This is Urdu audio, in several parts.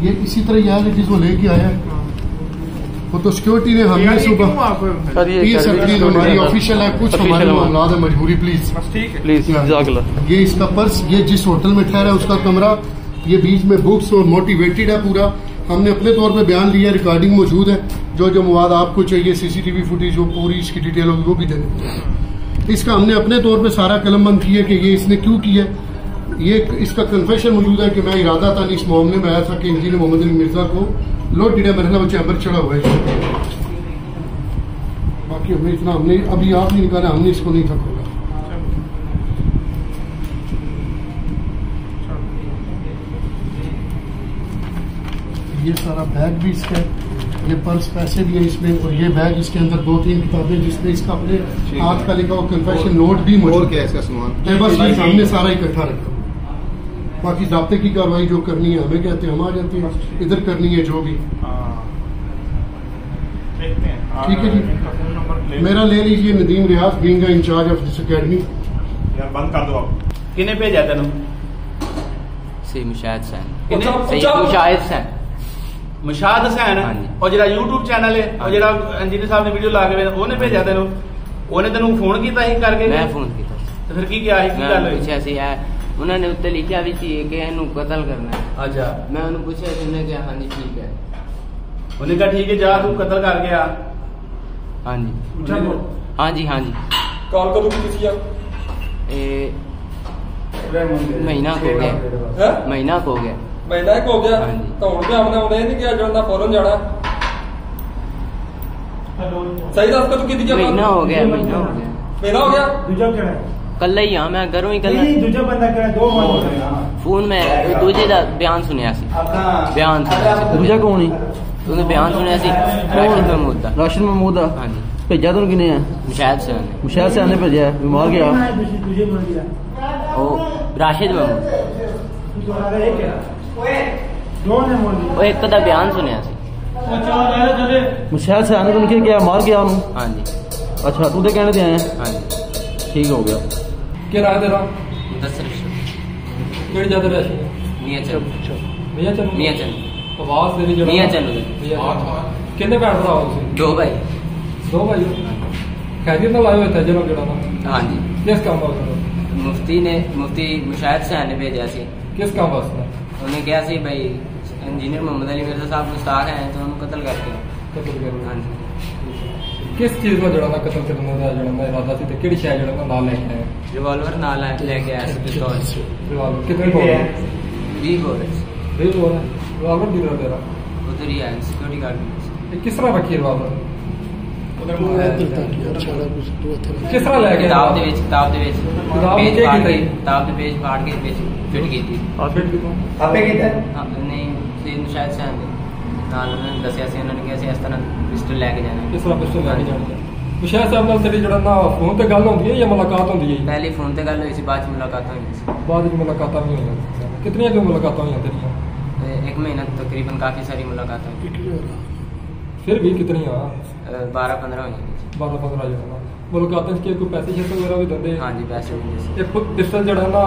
یہ اسی طرح یار جس کو لے کے آیا ہے وہ تو سیکورٹی نے ہمیں صبح ہماری آفیشیل ہے، کچھ ہمارے معاملات ہے مجبوری، پلیز یہ اس کا پرس، یہ جس ہوٹل میں ٹھہرا ہے اس کا کمرہ، یہ بیچ میں بکس اور موٹیویٹڈ ہے پورا. ہم نے اپنے طور پہ بیان لیا، ریکارڈنگ موجود ہے، جو مواد آپ کو چاہیے CCTV فوٹیج جو پوری اس کی ڈیٹیل ہوگی وہ بھی دے دیں. اس کا ہم نے اپنے طور پہ سارا قلم بند کیا کہ یہ اس نے کیوں کیا. یہ اس کا کنفیشن موجود ہے کہ میں ارادہ تھا اس معاملے میں آیا تھا کہ انجینئر محمد علی مرزا کو لوڈ ڈیڈا مرحلہ بچہ چیمبر چڑھا ہوا ہے. باقی ہمیں اتنا ہم نے ابھی آپ نہیں نکالا، ہم نے اس کو نہیں تھا کھولا. یہ سارا بیگ بھی اس کا، یہ پرس پیسے بھی ہیں اس میں، اور یہ بیگ اس کے اندر 2-3 کتابیں جس میں اس کا اپنے ہاتھ کا لکھا ہوا کنفیشن نوٹ بھی موجود ہے. بس یہ ہم نے سارا اکٹھا رکھا. باقی ضابطے کی کاروائی جو کرنی ہے ہمیں کہتے ہیں، ہم آ جاتے ہیں ادھر کرنی ہے جو بھی. ٹھیک ہے جی، میرا لے لیجیے Nadeem Riaz being in charge of this academy. بند کر دو. آپ کنے بھیجا تینوں؟ مشاہد حسین. مشاہد حسین اور جڑا YouTube چینل ہے اور جڑا انجینئر صاحب نے ویڈیو لا کے اونے بھیجا تینوں؟ اونے تینوں فون کیتا ہی کر کے؟ میں فون کیتا. تو پھر کی کیا ہے، کی گل ہوئی؟ پوچھا سی ہے انہوں نے اتنے لکھا بھی سی کہ اینو قتل کرنا ہے. اچھا، میں انہوں پوچھا انہوں نے کہا ہاں جی ٹھیک ہے. انہیں کہا ٹھیک ہے جا تو قتل کر گیا. ہاں جی ہاں جی ہاں جی. کال کدو کی سی؟ مہینہ کو ہو گیا. مہینہ کو ہو گیا. مہینہ ایک ہو گیا تو ہوں بھی ہم نے انہیں نہیں کیا جانا فوراً جانا. صحیح دس کدو کی تھی؟ مہینہ ہو گیا. مہینہ ہو گیا. مہینہ ہو گیا. کل ہی ہاں میں گھروں ہی کل فون میں دوجے دا بیان سنیا سی. بیان دوجا کون ہی انہیں بیان سنیا سی راشد محمود دا. راشد محمود دا. ہاں جی. بھیجا تو کنے ہے؟ مشاہد سے. مشاہد سے نے بھیجا ہے. بیمار گیا او راشد محمود. وہ ایک دا بیان سنیا سی. مشاہد سے آنے تو کیا مار گیا انہوں؟ ہاں جی. اچھا تو دے کہنے دے آئے؟ ہاں جی. ٹھیک ہو گیا. کیا رائے تیرا؟ مدثر کیڑی جگہ رہے؟ میاں چند. میاں چند. میاں چند. آواز تیری جڑا میاں چند. کنے بھیڑ بھرا ہو تسی؟ 2 بھائی. 2 بھائی. خیریت نال آئے ہوئے تھے جناب جڑا نا؟ ہاں جی. کس کام واسطے؟ مفتی مشاہد سے نے بھیجا سی. کس کام واسطے؟ انہیں کہا سی بھائی انجینئر محمد علی مرزا صاحب گستاخ ہیں تو انہوں قتل کر کے. قتل کر. ہاں جی. کس چیز کا جڑا نا قتل کرنے کا جڑا نا ارادہ سی تے کیڑی شے جڑا نا نال لے کے آئے؟ ریوالور نال لے کے آیا سی. پستول. ریوالور کتنے بول رہے ہیں؟ 20 بول رہے. 20 بول رہے ہیں. ریوالور دی رہا تیرا ادھر ہی ہے سیکورٹی گارڈ میں. کس طرح رکھی ریوالور؟ کس طرح لے کے؟ کتاب دے وچ پیج پھاڑ کے کتاب دے پیج پھاڑ کے وچ فٹ کی تھی. اور فٹ کی تو آپے کیتا ہے؟ نہیں سید شاید سے نال انہوں نے دسیا سی. انہوں نے کہا سی اس طرح پسٹل لے کے جانا ہے. کس طرح پسٹل لے کے جانا ہے؟ مشاہد صاحب نال تیری جڑا نا فون تے گل ہوندی ہے یا ملاقات ہوندی ہے؟ پہلی فون تے گل ہوئی سی، بعد ملاقات ہوئی سی. بعد وچ ملاقاتاں بھی ہوئیاں. کتنی جو ملاقاتاں ہوئیاں تیریاں؟ 1 مہینہ تقریباً کافی ساری ملاقات ہوئی. پھر بھی کتنی 12-15 ہوئی. 12-15 جڑا نا ملاقاتاں کے کوئی پیسے شیسے وغیرہ بھی دندے؟ ہاں جی پیسے دیندے سی. ایک پسٹل جڑا نا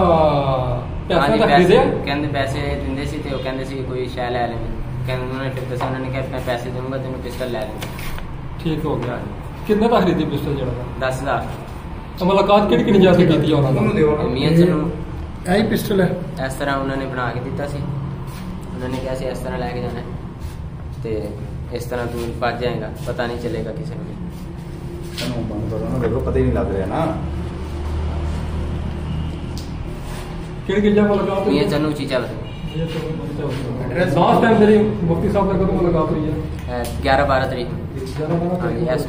ہاں پیسے جی دا پیسے خریدے؟ کہندے پیسے دیندے سی تے او کہندے سی کوئی شے لے لیں. انہوں نے پھر دسیا انہوں نے کہا میں پیسے دوں گا تینوں پسٹل لے لیں. ٹھیک ہو گیا. کتنے دا خریدی پسٹل جڑا نا؟ 10,000. تو ملاقات کیڑی کیڑی جا کے کیتی انہاں نال؟ میاں چنوں یہی پسٹل ہے. اس طرح انہوں نے بنا کے دیتا سی. انہوں نے کہا سی اس طرح لے کے جانا ہے تے اس طرح تو بچ جائے گا، پتہ نہیں چلے گا کسی کو. دیکھو پتہ ہی نہیں لگ رہا نا. کیڑی کیڑی جا ملاقات ہوئی؟ میاں چنوں چیچا بتا. لاسٹ ٹائم میری مفتی صاحب نے کدوں ملاقات ہوئی ہے؟ 11-12 تاریخ. ہاں جی یس.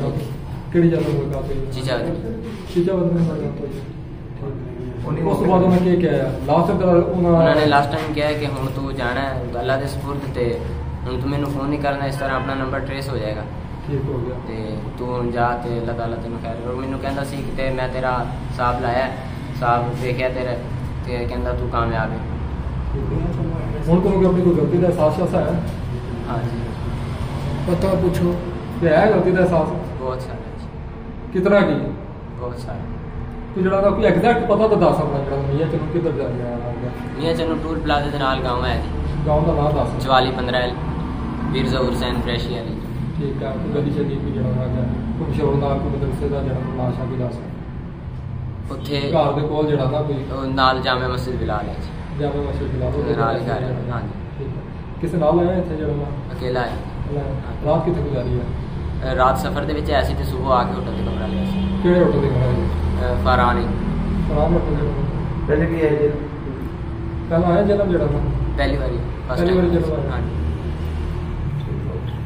کیڑی جگہ ملاقات ہوئی؟ چیچا بتا. چیچا بتا میں ملاقات ہوئی. اس بعد انہوں نے کیا ہے لاسٹ ٹائم؟ انہوں نے لاسٹ ٹائم کیا ہے کہ ہوں تو جانا ہے اللہ دے سپرد تے ہوں تو مینوں فون نہیں کرنا، اس طرح اپنا نمبر ٹریس ہو جائے گا. ٹھیک ہو گیا. تے تو ہوں جا تے اللہ تعالیٰ تینوں خیر. اور مینوں کہندا سی کہ میں تیرا حساب لایا ہے، حساب دیکھیا تیرے تے کہندا تو کامیاب ہے. ہوں تمہیں اپنی کوئی غلطی کا احساس شاس ہے؟ ہاں جی. پتہ پوچھو کہ ہے غلطی کا احساس؟ بہت سارے. کتنا کی؟ بہت سارے. تو جڑا کوئی ایگزیکٹ پتا تو دس اپنا جڑا میاں چنو کدھر جا رہا ہے؟ میاں چنو ٹول پلازے دے نال گاؤں ہے جی، گاؤں کا نام دس 4415 ویر ظہور حسین فریشی والی۔ ٹھیک ہے، گلی شدید بھی جڑا ہے کوئی مشہور نال کوئی مدرسے دا جڑا ناشا بھی دس اوتھے گھر دے کول جڑا نا کوئی نال جامع مسجد بلال ہے جی، جامع مسجد بلال نال ہی گھر ہے۔ ہاں جی، ٹھیک ہے، کس نال آیا اتنے جڑا اکیلا ہے۔ رات کتنے گزاری ہے؟ رات سفر دے وچ ایسی تے صبح آ کے ہوٹل تے کمرہ لیا سی۔ کہڑے ہوٹل دے کمرہ؟ فارانی فرام ہوٹل دے پہلے بھی آئے جی؟ پہلے آیا جنم جڑا تھا پہلی باری پہلی باری جڑا؟ ہاں جی۔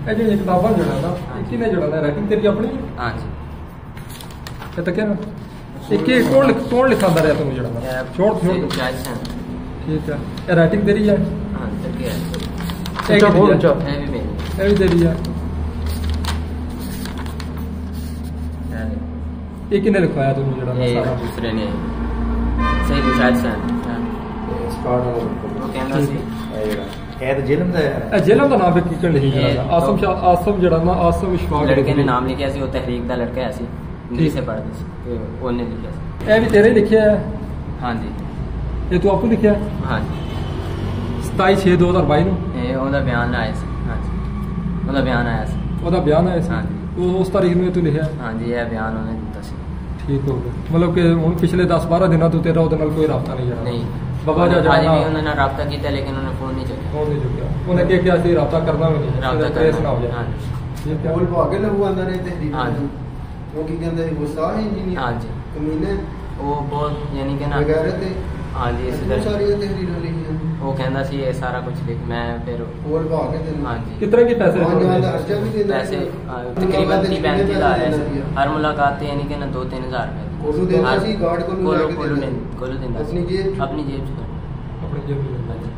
یہ جو کتاباں جڑا نا کی نے جڑا نا رائٹنگ تیری اپنی؟ ہاں جی۔ تے کیا نا یہ کون لکھاندا رہیا تم جڑا نا؟ چھوڑ جج ہیں۔ ٹھیک ہے، یہ رائٹنگ تیری ہے؟ ہاں تے ہے اچھا بہت اچھا، ہے بھی میری یہ بھی تیری ہے۔ یہ کنے لکھوایا تم جڑا نا یہ سارا؟ دوسرے نے سید مشاہد سے وہ کہندا سی جلم کا نام کی کن لکھی جڑا آسم شاہ آسم جڑا نا آسم اشفاق لڑکے نے نام لکھیا سی، وہ تحریک دا لڑکا ہے سی، ہندی سے پڑھدا سی، اونے لکھیا سی۔ یہ بھی تیرے ہی لکھیا ہے؟ ہاں جی یہ تو آپ کو لکھیا ہے؟ ہاں جی 27/6/2022 نو یہ اوندا بیان آیا سی۔ ہاں جی اوندا بیان آیا سی۔ وہ بیان ہے ہاں جی تو اس تاریخ میں تو لکھیا ہے؟ ہاں جی یہ بیان انہیں دتا سی۔ ٹھیک ہو گیا، مطلب کہ ہن پچھلے 10-12 دنوں تو تیرا وہ کوئی رابطہ نہیں جڑا؟ نہیں بابا جا آج جانا بھی انہوں نے رابطہ کیا لیکن انہوں نے فون نہیں چکیا۔ فون نہیں چکیا، انہیں کیا کیا سی رابطہ کرنا بھی نہیں، رابطہ ٹریس نہ ہو کرنا۔ جائے۔ ہاں جی ٹھیک ہے، بول پاگے لگو اندر ہے تحریر ہاں جی وہ کی کہندے وہ صاح انجینئر ہاں جی کمینے وہ بہت یعنی کہ نا غیرت ہے۔ ہاں جی اس بہت طرح ساری تحریراں لکھیاں وہ کہندا سی یہ سارا کچھ لکھ میں پھر بول پاگے تے ہاں جی کتنے کے پیسے وہاں جانا خرچہ بھی دینا پیسے تقریباً 30-35 ہزار ہے ہر ملاقات تے، یعنی کہ نا 2-3 ہزار کولو دینا سی گارڈ کولو لے کے دینا کولو دیندا سی اپنی جیب اپنی جیب سے۔ اپنے جیب میں۔ ہاں جی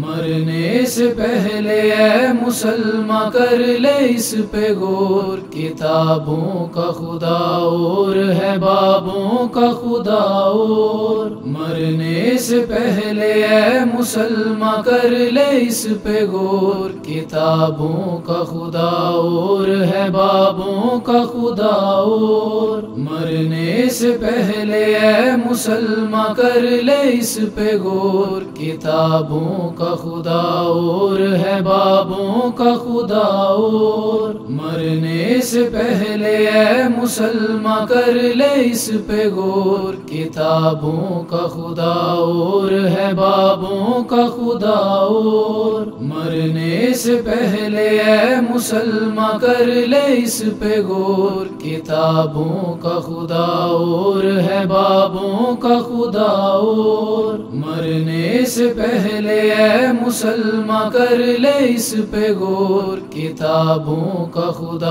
مرنے سے پہلے اے مسلمان کر لے اس پہ غور، کتابوں کا خدا اور ہے بابوں کا خدا اور۔ مرنے سے پہلے اے مسلمان کر لے اس پہ غور، کتابوں کا خدا اور ہے بابوں کا خدا اور۔ مرنے سے پہلے اے مسلمان کر لے اس پہ غور، کتابوں کا خدا اور ہے بابوں کا خدا اور۔ مرنے سے پہلے اے مسلمان کر لے اس پہ غور، کتابوں کا خدا اور ہے بابوں کا خدا اور۔ مرنے سے پہلے اے مسلمان کر لے اس پہ غور، کتابوں کا خدا اور ہے بابوں کا خدا اور۔ مرنے سے پہلے اے مسلمان کر لے اس پہ غور، کتابوں کا خدا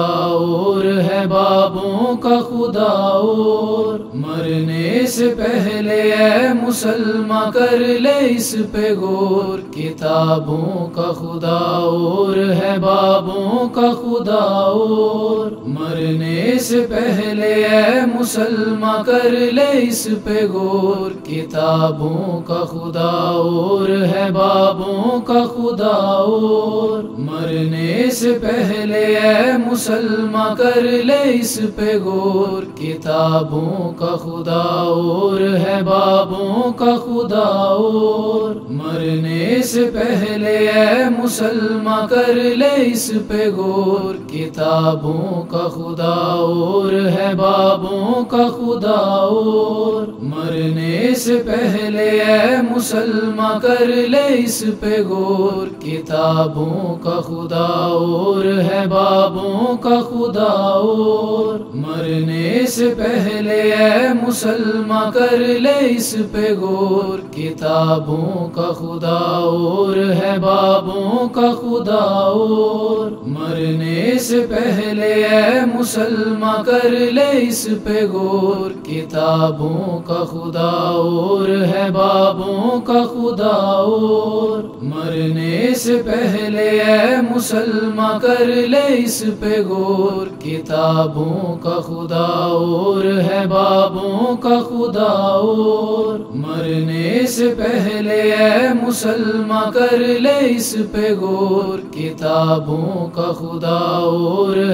اور ہے بابوں کا خدا اور۔ مرنے سے پہلے اے مسلمان کر لے اس پہ غور، کتابوں کا خدا اور ہے بابوں کا خدا اور۔ مرنے سے پہلے اے مسلمان کر لے اس پہ غور، کتابوں کا خدا اور ہے بابوں کا خدا اور۔ مرنے سے پہلے اے مسلمان کر لے اس پہ غور، کتابوں کا خدا اور ہے بابوں کا خدا اور۔ مرنے سے پہلے اے مسلمان کر لے اس پہ غور، کتابوں کا خدا اور ہے بابوں کا خدا اور۔ مرنے سے پہلے اے مسلمان کر لے اس پہ غور، کتابوں کا خدا اور ہے بابوں کا خدا اور۔ مرنے سے پہلے اے مسلمان کر لے اس پہ غور، کتابوں کا خدا اور ہے بابوں کا خدا اور۔ مرنے سے پہلے اے مسلمان کر لے اس پہ غور، کتابوں کا خدا اور ہے بابوں کا خدا اور۔ مرنے سے پہلے اے مسلمان کر لے اس پہ غور، کتابوں کا خدا اور ہے بابوں کا خدا اور۔ مرنے سے پہلے اے مسلمان کر لے اس پہ غور، کتابوں کا خدا اور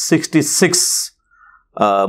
66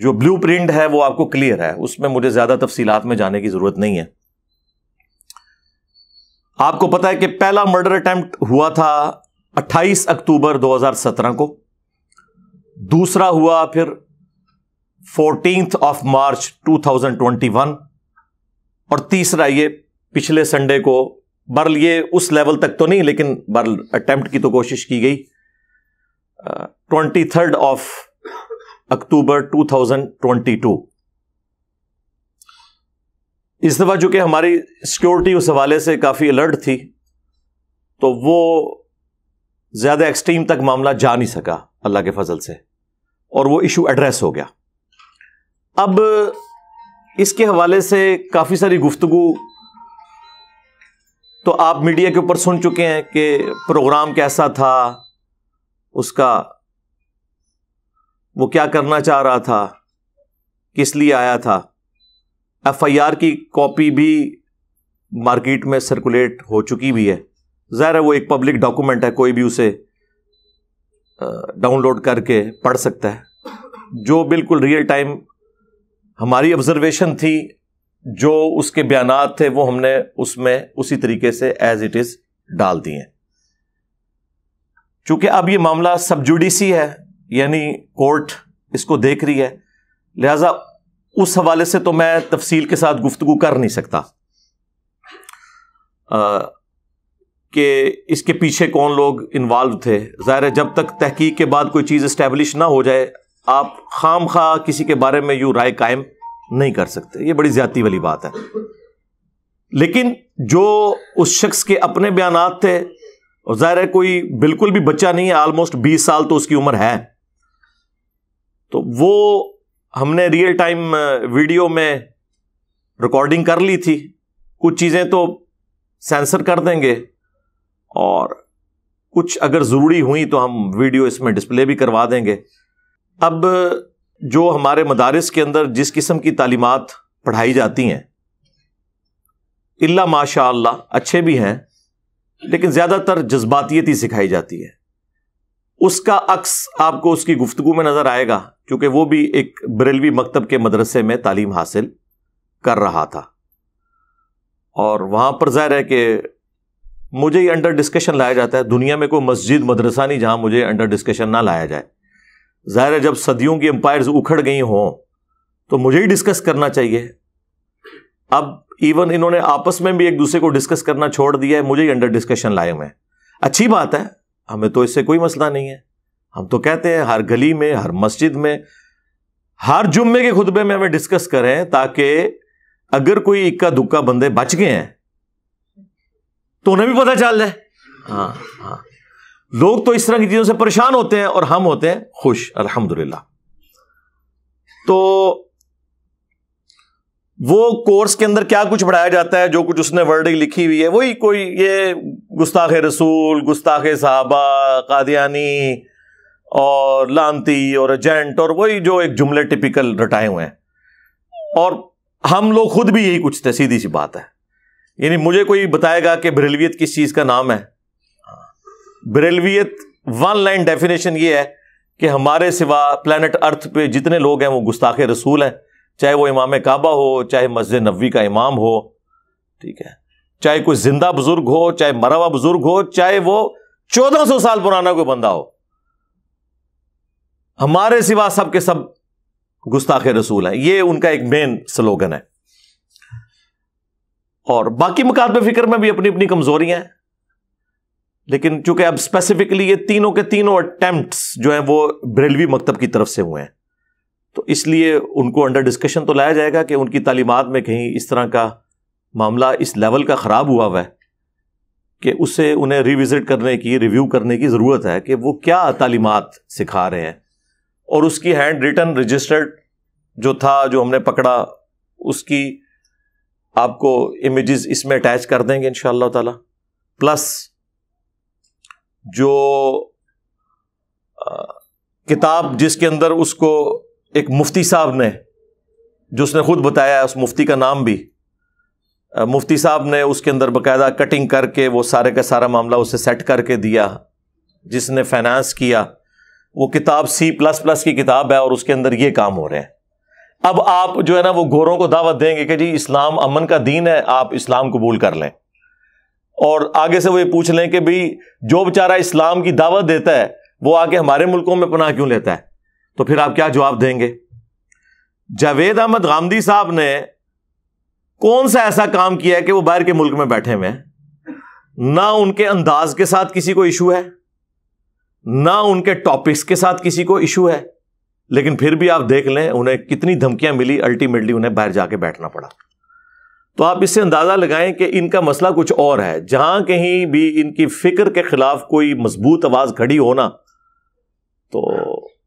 جو بلیو پرنٹ ہے وہ آپ کو کلیئر ہے، اس میں مجھے زیادہ تفصیلات میں جانے کی ضرورت نہیں ہے. آپ کو پتا ہے کہ پہلا مرڈر اٹیمپٹ ہوا تھا 28 اکتوبر 2017 کو، دوسرا ہوا پھر 14 مارچ 2021، اور تیسرا یہ پچھلے سنڈے کو. برل یہ اس لیول تک تو نہیں، لیکن برل اٹیمپٹ کی تو کوشش کی گئی. 23 اکتوبر 2022. اس دفعہ جو کہ ہماری سیکیورٹی اس حوالے سے کافی الرٹ تھی، تو وہ زیادہ ایکسٹریم تک معاملہ جا نہیں سکا اللہ کے فضل سے، اور وہ ایشو ایڈریس ہو گیا. اب اس کے حوالے سے کافی ساری گفتگو تو آپ میڈیا کے اوپر سن چکے ہیں کہ پروگرام کیسا تھا، اس کا وہ کیا کرنا چاہ رہا تھا، کس لیے آیا تھا. ایف آئی آر کی کاپی بھی مارکیٹ میں سرکولیٹ ہو چکی بھی ہے. ظاہر ہے وہ ایک پبلک ڈاکومنٹ ہے، کوئی بھی اسے ڈاؤن لوڈ کر کے پڑھ سکتا ہے. جو بالکل ریئل ٹائم ہماری آبزرویشن تھی، جو اس کے بیانات تھے، وہ ہم نے اس میں اسی طریقے سے ایز اٹ از ڈال دیے. چونکہ اب یہ معاملہ سب جوڈیسی ہے، یعنی کورٹ اس کو دیکھ رہی ہے، لہذا اس حوالے سے تو میں تفصیل کے ساتھ گفتگو کر نہیں سکتا کہ اس کے پیچھے کون لوگ انوالو تھے. ظاہر ہے جب تک تحقیق کے بعد کوئی چیز اسٹیبلش نہ ہو جائے، آپ خام خواہ کسی کے بارے میں یوں رائے قائم نہیں کر سکتے، یہ بڑی زیادتی والی بات ہے. لیکن جو اس شخص کے اپنے بیانات تھے، اور ظاہر ہے کوئی بالکل بھی بچہ نہیں ہے، آلموسٹ 20 سال تو اس کی عمر ہے، تو وہ ہم نے ریئل ٹائم ویڈیو میں ریکارڈنگ کر لی تھی. کچھ چیزیں تو سینسر کر دیں گے، اور کچھ اگر ضروری ہوئی تو ہم ویڈیو اس میں ڈسپلے بھی کروا دیں گے. اب جو ہمارے مدارس کے اندر جس قسم کی تعلیمات پڑھائی جاتی ہیں، الا ماشاء اللہ اچھے بھی ہیں، لیکن زیادہ تر جذباتیت ہی سکھائی جاتی ہے. اس کا عکس آپ کو اس کی گفتگو میں نظر آئے گا، کیونکہ وہ بھی ایک بریلوی مکتب کے مدرسے میں تعلیم حاصل کر رہا تھا، اور وہاں پر ظاہر ہے کہ مجھے ہی انڈر ڈسکشن لایا جاتا ہے. دنیا میں کوئی مسجد مدرسہ نہیں جہاں مجھے انڈر ڈسکشن نہ لایا جائے. ظاہر ہے جب صدیوں کی امپائرز اکھڑ گئی ہوں تو مجھے ہی ڈسکس کرنا چاہیے. اب ایون انہوں نے آپس میں بھی ایک دوسرے کو ڈسکس کرنا چھوڑ دیا ہے، مجھے ہی انڈر ڈسکشن لائے ہوئے ہیں. اچھی بات ہے، ہمیں تو اس سے کوئی مسئلہ نہیں ہے. ہم تو کہتے ہیں ہر گلی میں، ہر مسجد میں، ہر جمعے کے خطبے میں ہمیں ڈسکس کریں، تاکہ اگر کوئی اکا دکا بندے بچ گئے ہیں تو انہیں بھی پتہ چل جائے. ہاں ہاں، لوگ تو اس طرح کی چیزوں سے پریشان ہوتے ہیں اور ہم ہوتے ہیں خوش، الحمدللہ. تو وہ کورس کے اندر کیا کچھ پڑھایا جاتا ہے، جو کچھ اس نے ورڈنگ لکھی ہوئی ہے، وہی کوئی یہ گستاخ رسول، گستاخ صحابہ، قادیانی اور لانتی اور ایجنٹ، اور وہی جو ایک جملے ٹپیکل رٹائے ہوئے ہیں. اور ہم لوگ خود بھی یہی کچھ تھے، سیدھی سی بات ہے. یعنی مجھے کوئی بتائے گا کہ بریلویت کس چیز کا نام ہے، بریلویت ون لائن ڈیفینیشن یہ ہے کہ ہمارے سوا پلانٹ ارتھ پہ جتنے لوگ ہیں وہ گستاخ رسول ہیں، چاہے وہ امام کعبہ ہو، چاہے مسجد نبوی کا امام ہو، ٹھیک ہے، چاہے کوئی زندہ بزرگ ہو، چاہے مرا ہوا بزرگ ہو، چاہے وہ 1400 سال پرانا کوئی بندہ ہو، ہمارے سوا سب کے سب گستاخ رسول ہیں. یہ ان کا ایک مین سلوگن ہے. اور باقی مکاتب فکر میں بھی اپنی اپنی کمزوریاں ہیں، لیکن چونکہ اب اسپیسیفکلی یہ تینوں کے تینوں اٹیمپٹس جو ہیں وہ بریلوی مکتب کی طرف سے ہوئے ہیں، تو اس لیے ان کو انڈر ڈسکشن تو لایا جائے گا کہ ان کی تعلیمات میں کہیں اس طرح کا معاملہ اس لیول کا خراب ہوا ہے کہ اسے انہیں ریوزٹ کرنے کی، ریویو کرنے کی ضرورت ہے کہ وہ کیا تعلیمات سکھا رہے ہیں. اور اس کی ہینڈ ریٹن رجسٹرڈ جو تھا، جو ہم نے پکڑا، اس کی آپ کو امیجز اس میں اٹیچ کر دیں گے انشاءاللہ تعالی. پلس جو کتاب جس کے اندر اس کو ایک مفتی صاحب نے، جو اس نے خود بتایا ہے، اس مفتی کا نام بھی مفتی صاحب نے اس کے اندر باقاعدہ کٹنگ کر کے وہ سارے کا سارا معاملہ اسے سیٹ کر کے دیا، جس نے فائنانس کیا. وہ کتاب C++ کی کتاب ہے، اور اس کے اندر یہ کام ہو رہے ہیں. اب آپ جو ہے نا وہ گوروں کو دعوت دیں گے کہ جی اسلام امن کا دین ہے, آپ اسلام قبول کر لیں, اور آگے سے وہ یہ پوچھ لیں کہ بھئی جو بیچارہ اسلام کی دعوت دیتا ہے وہ آ کے ہمارے ملکوں میں پناہ کیوں لیتا ہے, تو پھر آپ کیا جواب دیں گے؟ جاوید احمد غامدی صاحب نے کون سا ایسا کام کیا ہے کہ وہ باہر کے ملک میں بیٹھے ہوئے ہیں؟ نہ ان کے انداز کے ساتھ کسی کو ایشو ہے, نہ ان کے ٹاپکس کے ساتھ کسی کو ایشو ہے, لیکن پھر بھی آپ دیکھ لیں انہیں کتنی دھمکیاں ملی, الٹیمیٹلی انہیں باہر جا کے بیٹھنا پڑا. تو آپ اس سے اندازہ لگائیں کہ ان کا مسئلہ کچھ اور ہے. جہاں کہیں بھی ان کی فکر کے خلاف کوئی مضبوط آواز کھڑی ہونا تو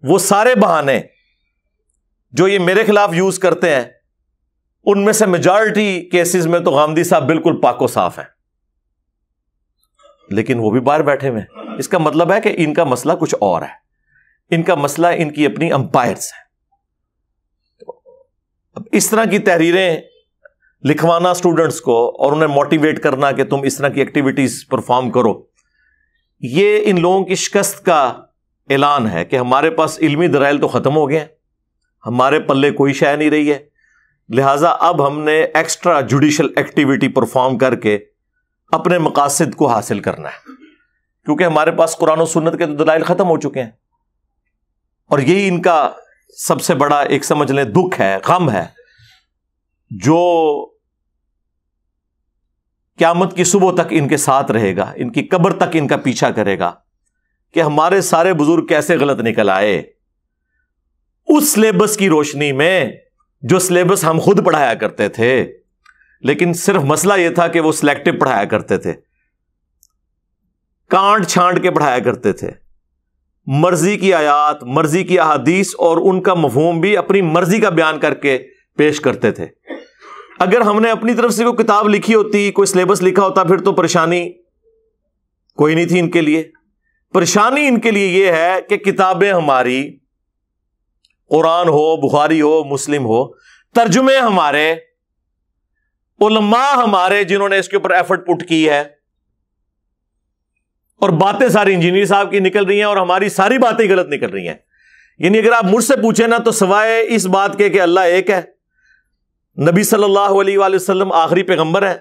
وہ سارے بہانے جو یہ میرے خلاف یوز کرتے ہیں ان میں سے میجارٹی کیسز میں تو غامدی صاحب بالکل پاک و صاف ہیں, لیکن وہ بھی باہر بیٹھے ہوئے ہیں. اس کا مطلب ہے کہ ان کا مسئلہ کچھ اور ہے, ان کا مسئلہ ان کی اپنی امپائرز ہیں. اب اس طرح کی تحریریں لکھوانا اسٹوڈنٹس کو اور انہیں موٹیویٹ کرنا کہ تم اس طرح کی ایکٹیویٹیز پرفارم کرو, یہ ان لوگوں کی شکست کا اعلان ہے کہ ہمارے پاس علمی دلائل تو ختم ہو گئے ہیں, ہمارے پلے کوئی شے نہیں رہی ہے, لہٰذا اب ہم نے ایکسٹرا جوڈیشل ایکٹیویٹی پرفارم کر کے اپنے مقاصد کو حاصل کرنا ہے, کیونکہ ہمارے پاس قرآن و سنت کے تو دلائل ختم ہو چکے ہیں. اور یہی ان کا سب سے بڑا ایک سمجھ لیں دکھ ہے, غم ہے, جو قیامت کی صبح تک ان کے ساتھ رہے گا, ان کی قبر تک ان کا پیچھا کرے گا کہ ہمارے سارے بزرگ کیسے غلط نکل آئے اس سلیبس کی روشنی میں جو سلیبس ہم خود پڑھایا کرتے تھے. لیکن صرف مسئلہ یہ تھا کہ وہ سلیکٹو پڑھایا کرتے تھے, کانٹ چھانٹ کے پڑھایا کرتے تھے, مرضی کی آیات, مرضی کی احادیث اور ان کا مفہوم بھی اپنی مرضی کا بیان کر کے پیش کرتے تھے. اگر ہم نے اپنی طرف سے کوئی کتاب لکھی ہوتی, کوئی سلیبس لکھا ہوتا, پھر تو پریشانی کوئی نہیں تھی ان کے لیے. پریشانی ان کے لیے یہ ہے کہ کتابیں ہماری, قرآن ہو, بخاری ہو, مسلم ہو, ترجمے ہمارے, علماء ہمارے جنہوں نے اس کے اوپر ایفرٹ پٹ کی ہے, اور باتیں ساری انجینئر صاحب کی نکل رہی ہیں اور ہماری ساری باتیں غلط نکل رہی ہیں. یعنی اگر آپ مجھ سے پوچھیں نا تو سوائے اس بات کے کہ اللہ ایک ہے, نبی صلی اللہ علیہ وآلہ وسلم آخری پیغمبر ہے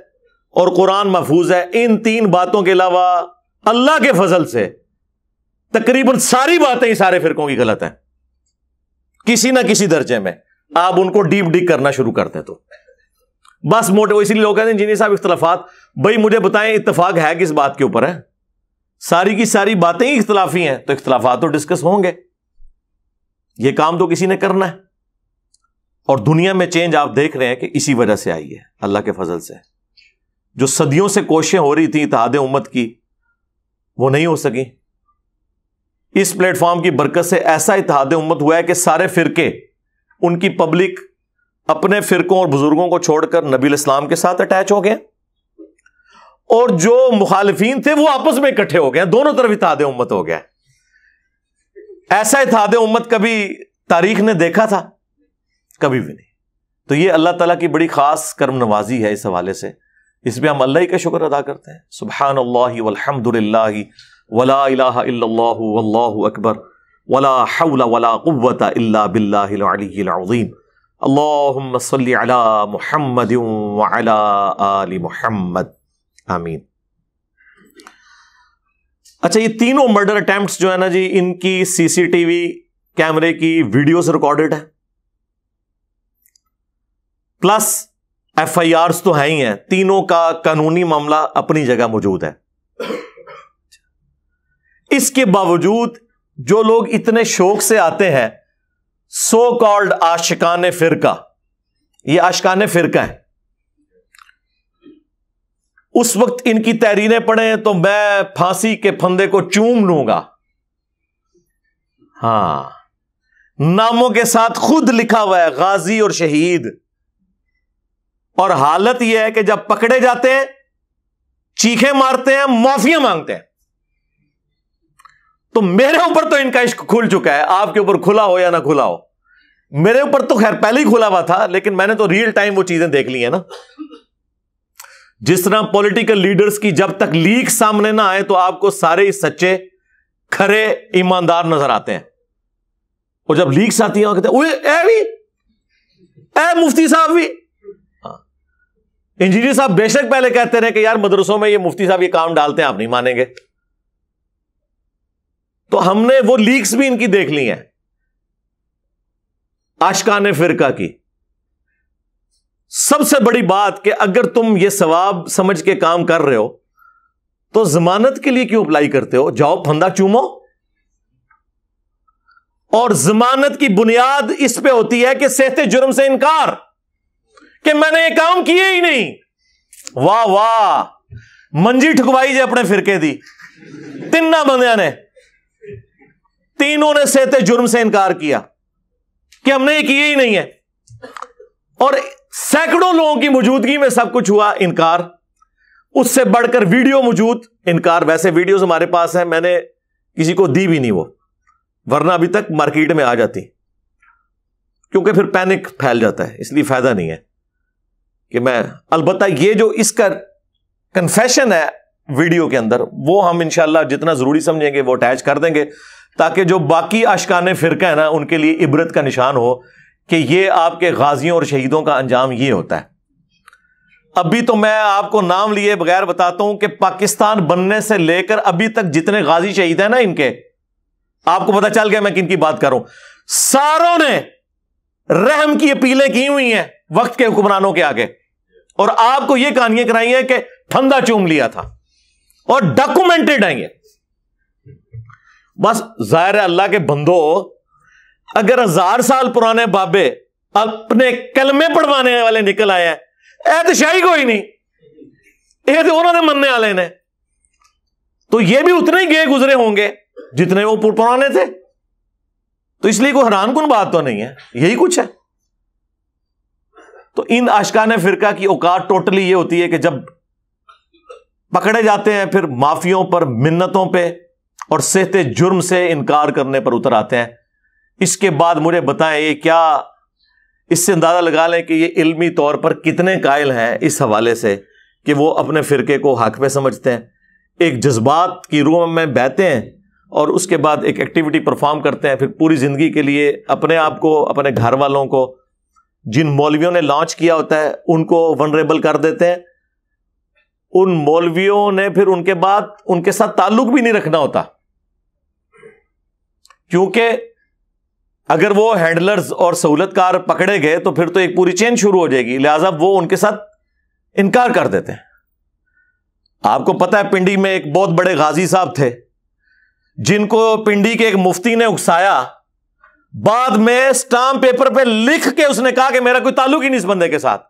اور قرآن محفوظ ہے, ان تین باتوں کے علاوہ اللہ کے فضل سے تقریباً ساری باتیں ہی سارے فرقوں کی غلط ہیں کسی نہ کسی درجے میں. آپ ان کو ڈیپ ڈگ کرنا شروع کرتے ہیں تو بس موٹے, اسی لیے لوگ کہتے ہیں انجینئر صاحب اختلافات, بھائی مجھے بتائیں اتفاق ہے کس بات کے اوپر ہے؟ ساری کی ساری باتیں ہی اختلافی ہیں, تو اختلافات تو ڈسکس ہوں گے. یہ کام تو کسی نے کرنا ہے, اور دنیا میں چینج آپ دیکھ رہے ہیں کہ اسی وجہ سے آئی ہے, اللہ کے فضل سے. جو صدیوں سے کوششیں ہو رہی تھیں اتحاد امت کی, وہ نہیں ہو سکی. اس پلیٹ فارم کی برکت سے ایسا اتحاد امت ہوا ہے کہ سارے فرقے, ان کی پبلک اپنے فرقوں اور بزرگوں کو چھوڑ کر نبی الاسلام کے ساتھ اٹیچ ہو گئے, اور جو مخالفین تھے وہ آپس میں اکٹھے ہو گئے, دونوں طرف اتحاد امت ہو گیا. ایسا اتحاد امت کبھی تاریخ نے دیکھا تھا؟ کبھی بھی نہیں. تو یہ اللہ تعالیٰ کی بڑی خاص کرم نوازی ہے اس حوالے سے, اس پہ ہم اللہ ہی کا شکر ادا کرتے ہیں. سبحان اللہ والحمد للہ ولا الہ الا اللہ واللہ اکبر ولا حول ولا قوة الا باللہ العلی العظیم. اللہم صلی علی محمد وعلی آل محمد, آمین. اچھا, یہ تینوں مرڈر اٹیمپٹس جو ہے نا جی, ان کی سی سی ٹی وی کیمرے کی ویڈیوز ریکارڈڈ ہے, پلس ایف آئی آرز تو ہیں ہی ہیں. تینوں کا قانونی معاملہ اپنی جگہ موجود ہے. اس کے باوجود جو لوگ اتنے شوق سے آتے ہیں, سو کالڈ عاشقان فرقہ, یہ عاشقان فرقہ ہیں, اس وقت ان کی تحریریں پڑھیں تو میں پھانسی کے پھندے کو چوم لوں گا. ہاں, ناموں کے ساتھ خود لکھا ہوا ہے غازی اور شہید. اور حالت یہ ہے کہ جب پکڑے جاتے ہیں چیخیں مارتے ہیں, معافیاں مانگتے ہیں. تو میرے اوپر تو ان کا عشق کھل چکا ہے, آپ کے اوپر کھلا ہو یا نہ کھلا ہو. میرے اوپر تو خیر پہلے ہی کھلا ہوا تھا, لیکن میں نے تو ریئل ٹائم وہ چیزیں دیکھ لی ہیں نا. جس طرح پولیٹیکل لیڈرز کی جب تک لیک سامنے نہ آئے تو آپ کو سارے سچے کھرے ایماندار نظر آتے ہیں, اور جب لیکس آتی ہیں کہتے ہیں اے مفتی صاحب بھی انجینئر صاحب بے شک پہلے کہتے رہے کہ یار مدرسوں میں یہ مفتی صاحب یہ کام ڈالتے ہیں، آپ نہیں مانیں گے. تو ہم نے وہ لیکس بھی ان کی دیکھ لی ہیں عاشقان فرقہ کی. سب سے بڑی بات کہ اگر تم یہ ثواب سمجھ کے کام کر رہے ہو تو ضمانت کے لیے کیوں اپلائی کرتے ہو؟ جاؤ پھندا چومو. اور ضمانت کی بنیاد اس پہ ہوتی ہے کہ صحت جرم سے انکار، کہ میں نے یہ کام کیے ہی نہیں. واہ واہ، منجی ٹھکوائی جی اپنے فرقے دی. تینوں بندیاں نے، تینوں نے صحت جرم سے انکار کیا کہ ہم نے یہ کیے ہی نہیں ہے. اور سینکڑوں لوگوں کی موجودگی میں سب کچھ ہوا انکار. اس سے بڑھ کر ویڈیو موجود انکار. ویسے ویڈیوز ہمارے پاس ہیں، میں نے کسی کو دی بھی نہیں وہ، ورنہ ابھی تک مارکیٹ میں آ جاتی، کیونکہ پھر پینک پھیل جاتا ہے، اس لیے فائدہ نہیں ہے کہ میں. البتہ یہ جو اس کا کنفیشن ہے ویڈیو کے اندر، وہ ہم انشاءاللہ جتنا ضروری سمجھیں گے وہ اٹیچ کر دیں گے، تاکہ جو باقی عاشقان فرقہ ہے نا ان کے لیے عبرت کا نشان ہو کہ یہ آپ کے غازیوں اور شہیدوں کا انجام یہ ہوتا ہے. ابھی تو میں آپ کو نام لیے بغیر بتاتا ہوں کہ پاکستان بننے سے لے کر ابھی تک جتنے غازی شہید ہیں نا ان کے، آپ کو پتہ چل گیا میں کن کی بات کروں. ساروں نے رحم کی اپیلیں کی ہوئی ہیں وقت کے حکمرانوں کے آگے، اور آپ کو یہ کہانیاں کرائی ہیں کہ پھندا چوم لیا تھا، اور ڈاکومنٹڈ ہیں یہ. بس ظاہر ہے اللہ کے بندو، اگر 1000 سال پرانے بابے اپنے کلمے پڑھوانے والے نکل آئے ہیں، تو شاہی کوئی نہیں، یہ تو انہوں نے مننے والے نے، تو یہ بھی اتنے ہی گئے گزرے ہوں گے جتنے وہ پرانے تھے. تو اس لیے کوئی حیران کن بات تو نہیں ہے، یہی کچھ ہے. تو ان عاشقان فرقہ کی اوقات ٹوٹلی یہ ہوتی ہے کہ جب پکڑے جاتے ہیں پھر معافیوں پر، منتوں پہ اور صحت جرم سے انکار کرنے پر اتر آتے ہیں. اس کے بعد مجھے بتائیں یہ کیا، اس سے اندازہ لگا لیں کہ یہ علمی طور پر کتنے قائل ہیں اس حوالے سے کہ وہ اپنے فرقے کو حق پہ سمجھتے ہیں، ایک جذبات کی روح میں بہتے ہیں اور اس کے بعد ایک ایکٹیویٹی پرفارم کرتے ہیں، پھر پوری زندگی کے لیے اپنے آپ کو، اپنے گھر والوں کو، جن مولویوں نے لانچ کیا ہوتا ہے ان کو ونریبل کر دیتے ہیں. ان مولویوں نے پھر ان کے بعد ان کے ساتھ تعلق بھی نہیں رکھنا ہوتا، کیونکہ اگر وہ ہینڈلرز اور سہولت کار پکڑے گئے تو پھر تو ایک پوری چین شروع ہو جائے گی، لہذا وہ ان کے ساتھ انکار کر دیتے ہیں. آپ کو پتہ ہے پنڈی میں ایک بہت بڑے غازی صاحب تھے جن کو پنڈی کے ایک مفتی نے اکسایا، بعد میں اسٹامپ پیپر پہ لکھ کے اس نے کہا کہ میرا کوئی تعلق ہی نہیں اس بندے کے ساتھ،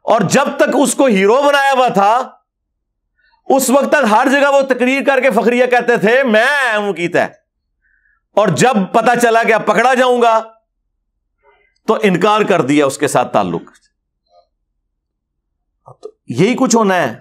اور جب تک اس کو ہیرو بنایا ہوا تھا اس وقت تک ہر جگہ وہ تقریر کر کے فخریہ کہتے تھے میں ہوں کیتا ہے، اور جب پتا چلا کہ اب پکڑا جاؤں گا تو انکار کر دیا اس کے ساتھ تعلق. تو یہی کچھ ہونا ہے،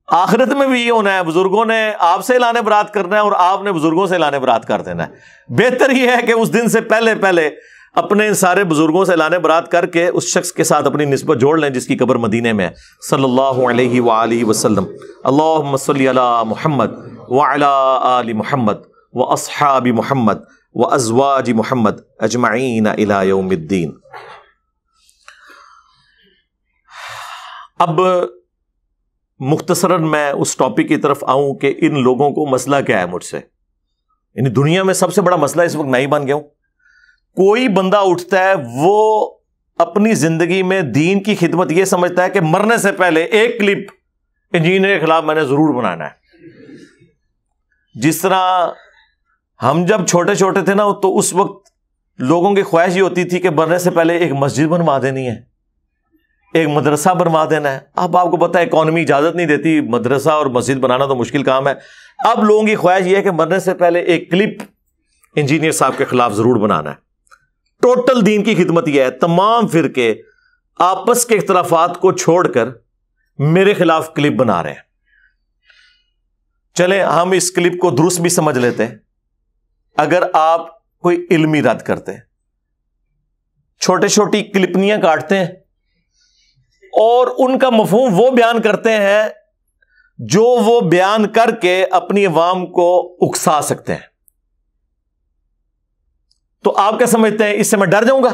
آخرت میں بھی یہ ہونا ہے. بزرگوں نے آپ سے اعلان برات کرنا ہے اور آپ نے بزرگوں سے اعلان برات کر دینا ہے. بہتر یہ ہے کہ اس دن سے پہلے اپنے ان سارے بزرگوں سے اعلان برات کر کے اس شخص کے ساتھ اپنی نسبت جوڑ لیں جس کی قبر مدینے میں ہے. صلی اللہ علیہ وآلہ وسلم. اللہم صلی علی محمد وعلی آل محمد واصحاب محمد وازواج محمد اجمعین الی یوم الدین. اب مختصراً میں اس ٹاپک کی طرف آؤں کہ ان لوگوں کو مسئلہ کیا ہے مجھ سے. یعنی دنیا میں سب سے بڑا مسئلہ اس وقت میں ہی بن گیا ہوں. کوئی بندہ اٹھتا ہے وہ اپنی زندگی میں دین کی خدمت یہ سمجھتا ہے کہ مرنے سے پہلے ایک کلپ انجینئر کے خلاف میں نے ضرور بنانا ہے. جس طرح ہم جب چھوٹے چھوٹے تھے نا تو اس وقت لوگوں کی خواہش یہ ہوتی تھی کہ مرنے سے پہلے ایک مسجد بنوا دینی ہے، ایک مدرسہ بنوا دینا ہے. اب آپ کو پتہ ہے اکانومی اجازت نہیں دیتی، مدرسہ اور مسجد بنانا تو مشکل کام ہے. اب لوگوں کی خواہش یہ ہے کہ مرنے سے پہلے ایک کلپ انجینئر صاحب کے خلاف ضرور بنانا ہے. ٹوٹل دین کی خدمت یہ ہے، تمام فرقے آپس کے اختلافات کو چھوڑ کر میرے خلاف کلپ بنا رہے ہیں. چلیں ہم اس کلپ کو درست بھی سمجھ لیتے ہیں. اگر آپ کوئی علمی رد کرتے ہیں، چھوٹی چھوٹی کلپنیاں کاٹتے ہیں اور ان کا مفہوم وہ بیان کرتے ہیں جو وہ بیان کر کے اپنی عوام کو اکسا سکتے ہیں، تو آپ کیا سمجھتے ہیں اس سے میں ڈر جاؤں گا؟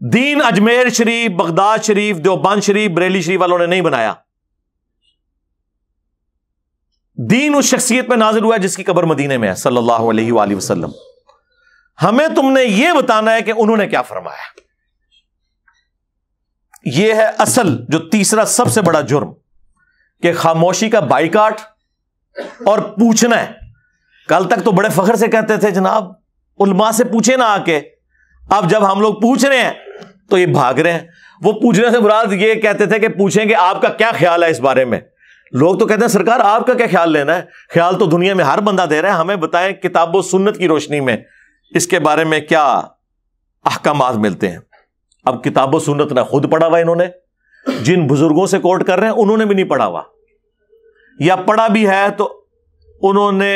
دین اجمیر شریف، بغداد شریف، دیوبند شریف، بریلی شریف والوں نے نہیں بنایا. دین اس شخصیت پہ نازل ہوا ہے جس کی قبر مدینے میں ہے صلی اللہ علیہ وآلہ وسلم. ہمیں تم نے یہ بتانا ہے کہ انہوں نے کیا فرمایا. یہ ہے اصل جو تیسرا سب سے بڑا جرم، کہ خاموشی کا بائیکاٹ اور پوچھنا ہے. کل تک تو بڑے فخر سے کہتے تھے جناب علماء سے پوچھے نہ آ کے، اب جب ہم لوگ پوچھ رہے ہیں تو یہ بھاگ رہے ہیں. وہ پوچھنے سے مراد یہ کہتے تھے کہ پوچھیں کہ آپ کا کیا خیال ہے اس بارے میں. لوگ تو کہتے ہیں سرکار آپ کا کیا خیال لینا ہے، خیال تو دنیا میں ہر بندہ دے رہا ہے، ہمیں بتائیں کتاب و سنت کی روشنی میں اس کے بارے میں کیا احکامات ملتے ہیں. اب کتاب و سنت نہ خود پڑھا ہوا انہوں نے، جن بزرگوں سے کوٹ کر رہے ہیں انہوں نے بھی نہیں پڑھا ہوا، یا پڑھا بھی ہے تو انہوں نے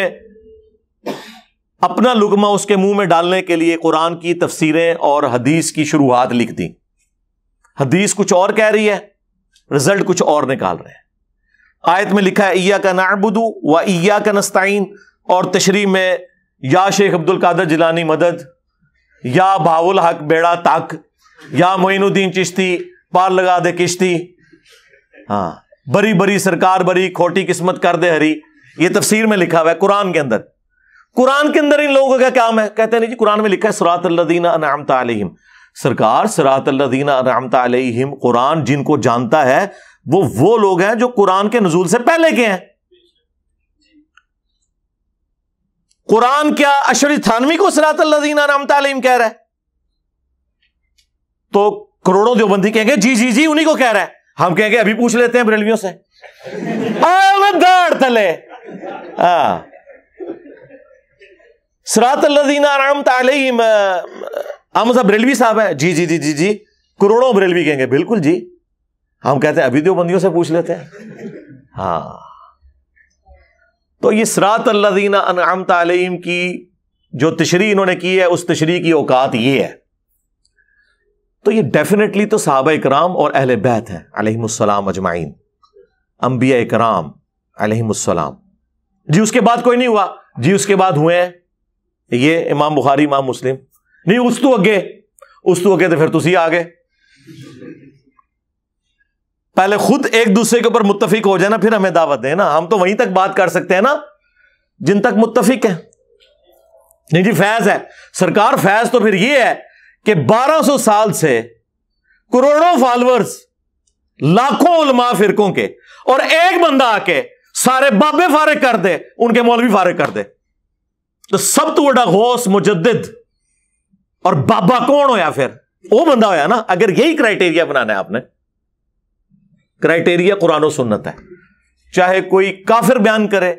اپنا لقمہ اس کے منہ میں ڈالنے کے لیے قرآن کی تفسیریں اور حدیث کی شروحات لکھ دی. حدیث کچھ اور کہہ رہی ہے، رزلٹ کچھ اور نکال رہے ہیں. آیت میں لکھا ہے ایاک نعبد و ایاک نستعین، اور تشریح میں یا شیخ عبد القادر جیلانی مدد، یا بہاء الحق بیڑا تک، یا معین الدین چشتی پار لگا دے کشتی، ہاں بری بری سرکار بری کھوٹی قسمت کر دے ہری. یہ تفسیر میں لکھا ہوا ہے قرآن کے اندر. قرآن کے اندر ان لوگوں کا کیا کام ہے؟ کہتے ہیں نہیں جی قرآن میں لکھا ہے صراط الذین انعمت علیہم. سرکار صراط الذین انعمت علیہم، قرآن جن کو جانتا ہے وہ لوگ ہیں جو قرآن کے نزول سے پہلے کے ہیں. قرآن کیا اشری تھانوی کو صراط الذین انعمت علیہم کہہ رہا ہے؟ تو کروڑوں دیوبندی کہیں گے جی جی جی انہی کو کہہ رہا ہے. ہم کہیں گے ابھی پوچھ لیتے ہیں بریلویوں سے. گاڑ تلے صراط الذین انعمت علیہم ہم صاحب بریلوی صاحب ہیں، جی جی جی جی جی کروڑوں بریلوی کہیں گے بالکل جی. ہم کہتے ہیں ابھی دیوبندیوں سے پوچھ لیتے ہیں. ہاں تو یہ صراط الذین انعمت علیہم کی جو تشریح انہوں نے کی ہے، اس تشریح کی اوقات یہ ہے. تو یہ ڈیفینیٹلی تو صحابہ اکرام اور اہل بیت ہیں علیہم السلام اجمعین، انبیاء اکرام علیہم السلام. جی اس کے بعد کوئی نہیں ہوا، جی اس کے بعد ہوئے ہیں یہ امام بخاری امام مسلم. نہیں اس تو اگے تو پھر تسی آگے. پہلے خود ایک دوسرے کے اوپر متفق ہو جائے نا، پھر ہمیں دعوت دیں نا. ہم تو وہیں تک بات کر سکتے ہیں نا جن تک متفق ہیں. نہیں جی فیض ہے سرکار، فیض تو پھر یہ ہے کہ 1200 سال سے کروڑوں فالورز، لاکھوں علماء فرقوں کے، اور ایک بندہ آ کے سارے بابے فارغ کر دے، ان کے مولوی فارغ کر دے. تو سب تو بڑا غوث مجدد اور بابا کون ہویا؟ پھر وہ بندہ ہویا نا. اگر یہی کرائٹیریا بنانا ہے آپ نے، کرائٹیریا قرآن و سنت ہے، چاہے کوئی کافر بیان کرے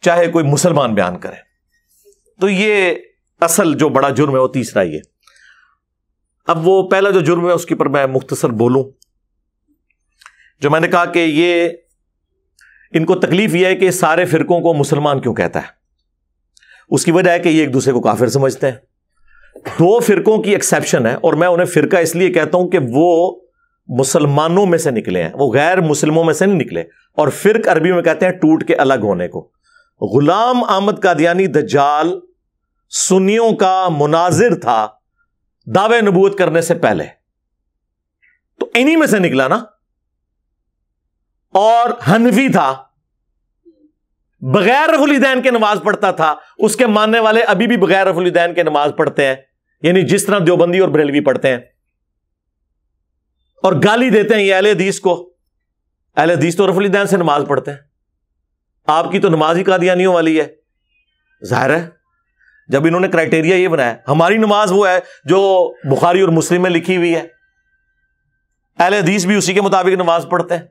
چاہے کوئی مسلمان بیان کرے. تو یہ اصل جو بڑا جرم ہے وہ تیسرا یہ. اب وہ پہلا جو جرم ہے اس کے پر میں مختصر بولوں. جو میں نے کہا کہ یہ ان کو تکلیف یہ ہے کہ سارے فرقوں کو مسلمان کیوں کہتا ہے. اس کی وجہ ہے کہ یہ ایک دوسرے کو کافر سمجھتے ہیں. 2 فرقوں کی ایکسیپشن ہے، اور میں انہیں فرقہ اس لیے کہتا ہوں کہ وہ مسلمانوں میں سے نکلے ہیں، وہ غیر مسلموں میں سے نہیں نکلے. اور فرق عربی میں کہتے ہیں ٹوٹ کے الگ ہونے کو. غلام احمد قادیانی دجال سنیوں کا مناظر تھا دعوے نبوت کرنے سے پہلے، تو انہی میں سے نکلا نا. اور حنفی تھا، بغیر رفع الیدین کے نماز پڑھتا تھا. اس کے ماننے والے ابھی بھی بغیر رفع الیدین کے نماز پڑھتے ہیں، یعنی جس طرح دیوبندی اور بریلوی پڑھتے ہیں. اور گالی دیتے ہیں یہ اہل حدیث کو. اہل حدیث تو رفع الیدین سے نماز پڑھتے ہیں، آپ کی تو نماز ہی قادیانیوں والی ہے. ظاہر ہے جب انہوں نے کرائٹیریا یہ بنایا، ہماری نماز وہ ہے جو بخاری اور مسلم میں لکھی ہوئی ہے، اہل حدیث بھی اسی کے مطابق نماز پڑھتے ہیں.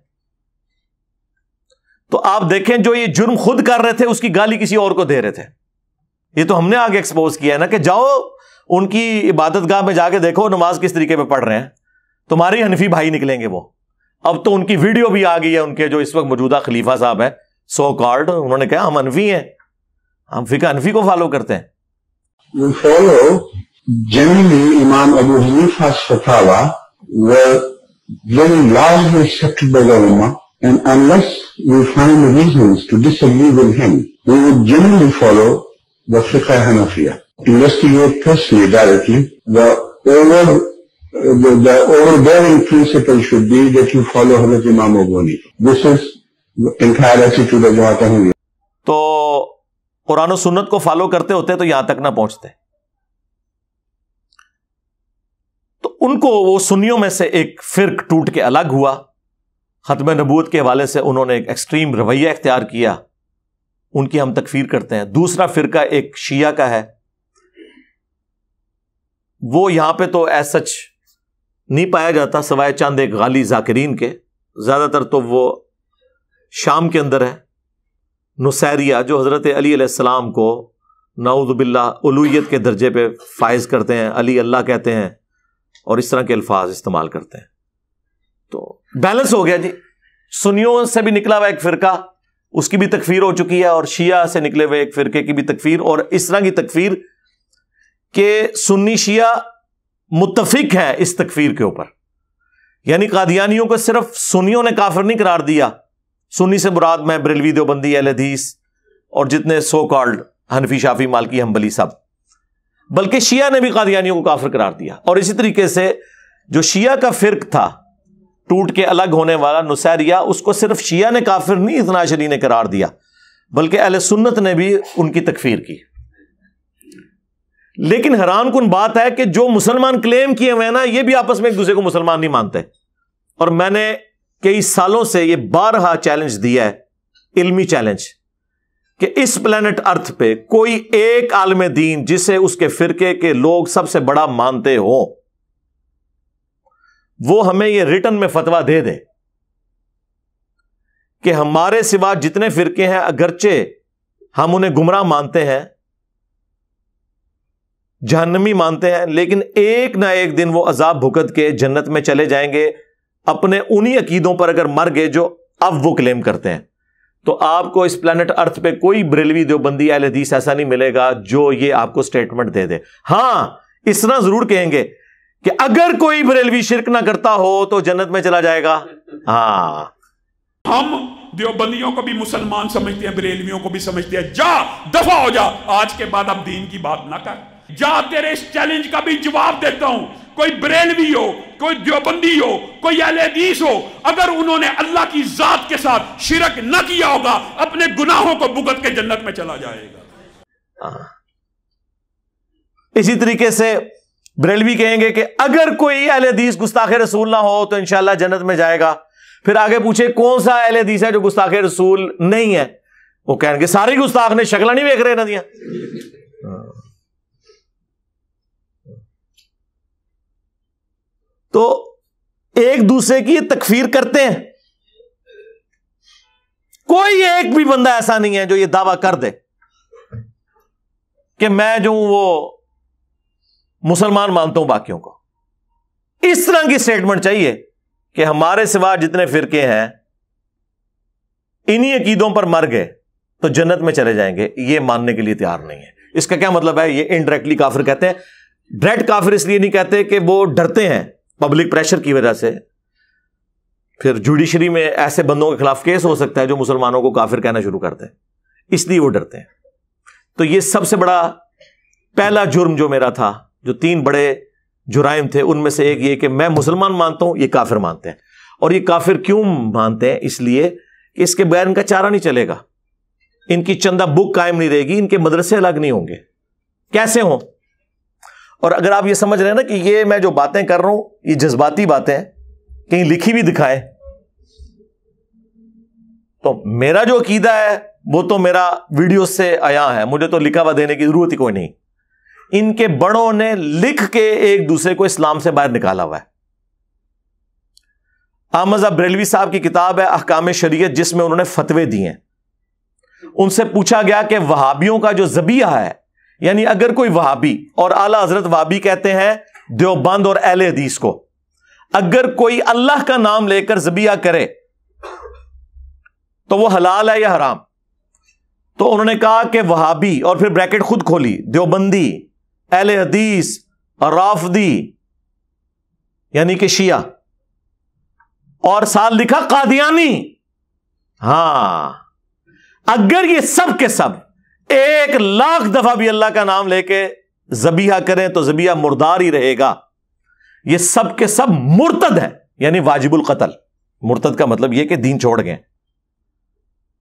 تو آپ دیکھیں جو یہ جرم خود کر رہے تھے اس کی گالی کسی اور کو دے رہے تھے. یہ تو ہم نے آگے ایکسپوز کیا ہے نا کہ جاؤ ان کی عبادت گاہ میں جا کے دیکھو نماز کس طریقے پہ پڑھ رہے ہیں، تمہارے حنفی بھائی نکلیں گے وہ. اب تو ان کی ویڈیو بھی آ گئی ہے، ان کے جو اس وقت موجودہ خلیفہ صاحب ہیں سو کارڈ، انہوں نے کہا ہم حنفی ہیں، ہم فقہ حنفی کو فالو کرتے ہیں. We follow generally Imam Abu Hanifa's fatwa were very largely accepted by the ulama, and unless we find reasons to disagree with him, we would generally follow the fiqh Hanafiya. Investigate personally directly the the overbearing principle should be that you follow Hazrat Imam Abu Hanifa. This is the entire attitude of Jamaat Ahmadiyya. تو قرآن و سنت کو فالو کرتے ہوتے تو یہاں تک نہ پہنچتے. تو ان کو وہ سنیوں میں سے ایک فرق ٹوٹ کے الگ ہوا. ختم نبوت کے حوالے سے انہوں نے ایک ایکسٹریم رویہ اختیار کیا, ان کی ہم تکفیر کرتے ہیں. دوسرا فرقہ ایک شیعہ کا ہے, وہ یہاں پہ تو ایز سچ نہیں پایا جاتا سوائے چند ایک غالی ذاکرین کے. زیادہ تر تو وہ شام کے اندر ہے. نصیریہ جو حضرت علی علیہ السلام کو نعوذ باللہ الوہیت کے درجے پہ فائز کرتے ہیں, علی اللہ کہتے ہیں اور اس طرح کے الفاظ استعمال کرتے ہیں. تو بیلنس ہو گیا جی. سنیوں سے بھی نکلا ہوا ایک فرقہ, اس کی بھی تکفیر ہو چکی ہے, اور شیعہ سے نکلے ہوئے ایک فرقے کی بھی تکفیر, اور اس طرح کی تکفیر کہ سنی شیعہ متفق ہے اس تکفیر کے اوپر. یعنی قادیانیوں کو صرف سنیوں نے کافر نہیں قرار دیا. سنی سے مراد میں بریلوی, دیوبندی, اہل حدیث اور جتنے سو کالڈ حنفی, شافی, مالکی, حنبلی سب, بلکہ شیعہ نے بھی قادیانیوں کو کافر قرار دیا. اور اسی طریقے سے جو شیعہ کا فرق تھا ٹوٹ کے الگ ہونے والا نصیریہ, اس کو صرف شیعہ نے کافر نہیں اثنا عشری نے قرار دیا, بلکہ اہل سنت نے بھی ان کی تکفیر کی. لیکن حیران کن بات ہے کہ جو مسلمان کلیم کیے ہوئے ہیں نا, یہ بھی آپس میں ایک دوسرے کو مسلمان نہیں مانتے. اور میں نے کئی سالوں سے یہ بارہا چیلنج دیا ہے, علمی چیلنج, کہ اس پلانٹ ارتھ پہ کوئی ایک عالم دین جسے اس کے فرقے کے لوگ سب سے بڑا مانتے ہو, وہ ہمیں یہ ریٹن میں فتویٰ دے دے کہ ہمارے سوا جتنے فرقے ہیں اگرچہ ہم انہیں گمراہ مانتے ہیں, جہنمی مانتے ہیں, لیکن ایک نہ ایک دن وہ عذاب بھگت کے جنت میں چلے جائیں گے اپنے انہی عقیدوں پر اگر مر گئے جو اب وہ کلیم کرتے ہیں. تو آپ کو اس پلانٹ ارتھ پہ کوئی بریلوی, دیوبندی, اہل حدیث ایسا نہیں ملے گا جو یہ آپ کو سٹیٹمنٹ دے دے. ہاں اس طرح ضرور کہیں گے کہ اگر کوئی بریلوی شرک نہ کرتا ہو تو جنت میں چلا جائے گا. ہاں ہم دیوبندیوں کو بھی مسلمان سمجھتے ہیں, بریلویوں کو بھی سمجھتے ہیں. جا دفع ہو جا, آج کے بعد اب دین کی بات نہ کر. جا, تیرے اس چیلنج کا بھی جواب دیتا ہوں. کوئی بریلوی ہو, کوئی دیوبندی ہو, کوئی اہل حدیث ہو, اگر انہوں نے اللہ کی ذات کے ساتھ شرک نہ کیا ہوگا, اپنے گناہوں کو بھگت کے جنت میں چلا جائے گا. اسی طریقے سے بریلوی کہیں گے کہ اگر کوئی اہل حدیث گستاخ رسول نہ ہو تو انشاءاللہ جنت میں جائے گا. پھر آگے پوچھے کون سا اہل حدیث ہے جو گستاخ رسول نہیں ہے, وہ کہیں گے سارے گستاخ نے, شکلیں نہیں دیکھ رہے نا دیا. تو ایک دوسرے کی تکفیر کرتے ہیں. کوئی ایک بھی بندہ ایسا نہیں ہے جو یہ دعویٰ کر دے کہ میں جو وہ مسلمان مانتا ہوں باقیوں کو. اس طرح کی سٹیٹمنٹ چاہیے کہ ہمارے سوا جتنے فرقے ہیں انہی عقیدوں پر مر گئے تو جنت میں چلے جائیں گے. یہ ماننے کے لیے تیار نہیں ہے. اس کا کیا مطلب ہے؟ یہ انڈائریکٹلی کافر کہتے ہیں. ڈائریکٹ کافر اس لیے نہیں کہتے کہ وہ ڈرتے ہیں پبلک پریشر کی وجہ سے. پھر جوڈیشری میں ایسے بندوں کے خلاف کیس ہو سکتا ہے جو مسلمانوں کو کافر کہنا شروع کرتے ہیں, اس لیے وہ ڈرتے ہیں. تو یہ سب سے بڑا پہلا جرم جو میرا تھا, جو 3 بڑے جرائم تھے, ان میں سے ایک یہ کہ میں مسلمان مانتا ہوں, یہ کافر مانتے ہیں. اور یہ کافر کیوں مانتے ہیں؟ اس لیے کہ اس کے بغیر ان کا چارہ نہیں چلے گا, ان کی چندہ بک قائم نہیں رہے گی, ان کے مدرسے الگ نہیں ہوں گے. کیسے ہوں؟ اور اگر آپ یہ سمجھ رہے ہیں نا کہ یہ میں جو باتیں کر رہا ہوں یہ جذباتی باتیں ہیں, کہیں لکھی بھی دکھائیں, تو میرا جو عقیدہ ہے وہ تو میرا ویڈیو سے آیا ہے, مجھے تو لکھا ہوا دینے کی ضرورت ہی کوئی نہیں. ان کے بڑوں نے لکھ کے ایک دوسرے کو اسلام سے باہر نکالا ہوا ہے. احمد بریلوی صاحب کی کتاب ہے احکام شریعت, جس میں انہوں نے فتوے دیے ہیں. ان سے پوچھا گیا کہ وہابیوں کا جو ذبیحہ ہے, یعنی اگر کوئی وہابی, اور اعلیٰ حضرت وہابی کہتے ہیں دیوبند اور اہل حدیث کو, اگر کوئی اللہ کا نام لے کر ذبیحہ کرے تو وہ حلال ہے یا حرام؟ تو انہوں نے کہا کہ وہابی, اور پھر بریکٹ خود کھولی, دیوبندی, اہل حدیث, رافضی یعنی کہ شیعہ, اور ساتھ لکھا قادیانی. ہاں, اگر یہ سب کے سب 1,00,000 دفعہ بھی اللہ کا نام لے کے ذبیحہ کریں تو ذبیحہ مردار ہی رہے گا. یہ سب کے سب مرتد ہیں، یعنی واجب القتل۔ مرتد کا مطلب یہ کہ دین چھوڑ گئے۔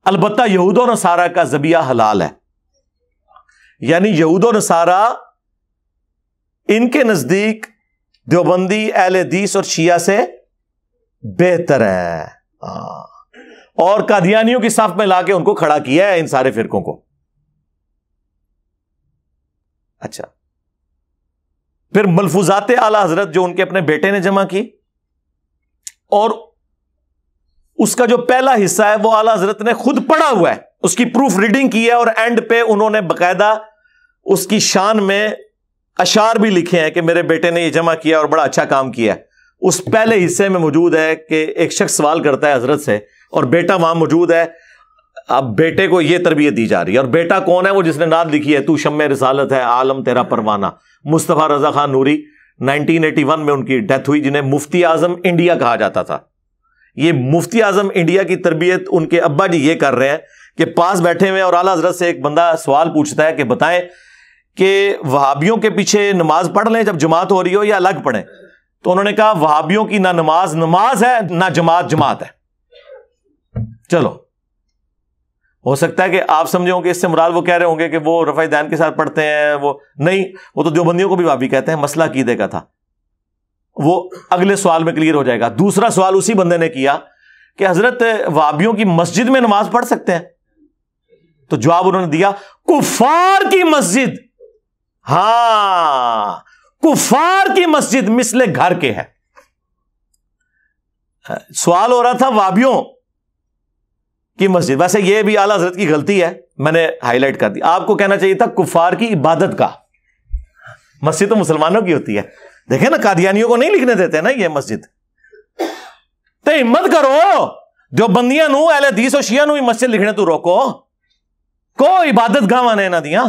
البتہ یہود و نصارہ کا ذبیحہ حلال ہے، یعنی یہود و نصارہ ان کے نزدیک دیوبندی، اہل حدیث اور شیعہ سے بہتر ہے، اور قادیانیوں کی صف میں لا کے ان کو کھڑا کیا ہے، ان سارے فرقوں کو۔ اچھا، پھر ملفوظات اعلی حضرت جو ان کے اپنے بیٹے نے جمع کی، اور اس کا جو پہلا حصہ ہے وہ اعلی حضرت نے خود پڑھا ہوا ہے، اس کی پروف ریڈنگ کی ہے، اور اینڈ پہ انہوں نے باقاعدہ اس کی شان میں اشعار بھی لکھے ہیں کہ میرے بیٹے نے یہ جمع کیا اور بڑا اچھا کام کیا ہے۔ اس پہلے حصے میں موجود ہے کہ ایک شخص سوال کرتا ہے حضرت سے، اور بیٹا وہاں موجود ہے، اب بیٹے کو یہ تربیت دی جا رہی ہے، اور بیٹا کون ہے؟ وہ جس نے نعت لکھی ہے، تو شمع رسالت ہے عالم تیرا پروانہ، مصطفیٰ رضا خان نوری۔ 1981 میں ان کی ڈیتھ ہوئی، جنہیں مفتی اعظم انڈیا کہا جاتا تھا۔ یہ مفتی اعظم انڈیا کی تربیت ان کے ابا جی یہ کر رہے ہیں کہ پاس بیٹھے ہوئے اور اعلیٰ حضرت سے ایک بندہ سوال پوچھتا ہے کہ بتائیں کہ وہابیوں کے پیچھے نماز پڑھ لیں جب جماعت ہو رہی ہو یا الگ پڑھیں؟ تو انہوں نے کہا وہابیوں کی نہ نماز نماز ہے، نہ جماعت جماعت ہے۔ چلو، ہو سکتا ہے کہ آپ سمجھے ہوں کہ اس سے مراد وہ کہہ رہے ہوں گے کہ وہ رفع دین کے ساتھ پڑھتے ہیں، وہ نہیں، وہ تو دیوبندیوں کو بھی وہابی کہتے ہیں، مسئلہ عقیدے کا تھا۔ وہ اگلے سوال میں کلیئر ہو جائے گا۔ دوسرا سوال اسی بندے نے کیا کہ حضرت وہابیوں کی مسجد میں نماز پڑھ سکتے ہیں؟ تو جواب انہوں نے دیا کفار کی مسجد، ہاں کفار کی مسجد مثل گھر کے ہے۔ سوال ہو رہا تھا وہابیوں کی مسجد، ویسے یہ بھی اعلیٰ حضرت کی غلطی ہے، میں نے ہائی لائٹ کر دی۔ آپ کو کہنا چاہیے تھا کفار کی عبادت کا، مسجد تو مسلمانوں کی ہوتی ہے۔ دیکھیں نا، قادیانیوں کو نہیں لکھنے دیتے نا یہ مسجد، تو ہمت کرو جو بندیاں نو اہل حدیث اور شیعہ نو ہی مسجد لکھنے تو روکو، کو عبادت گاہ نے نہ دیا۔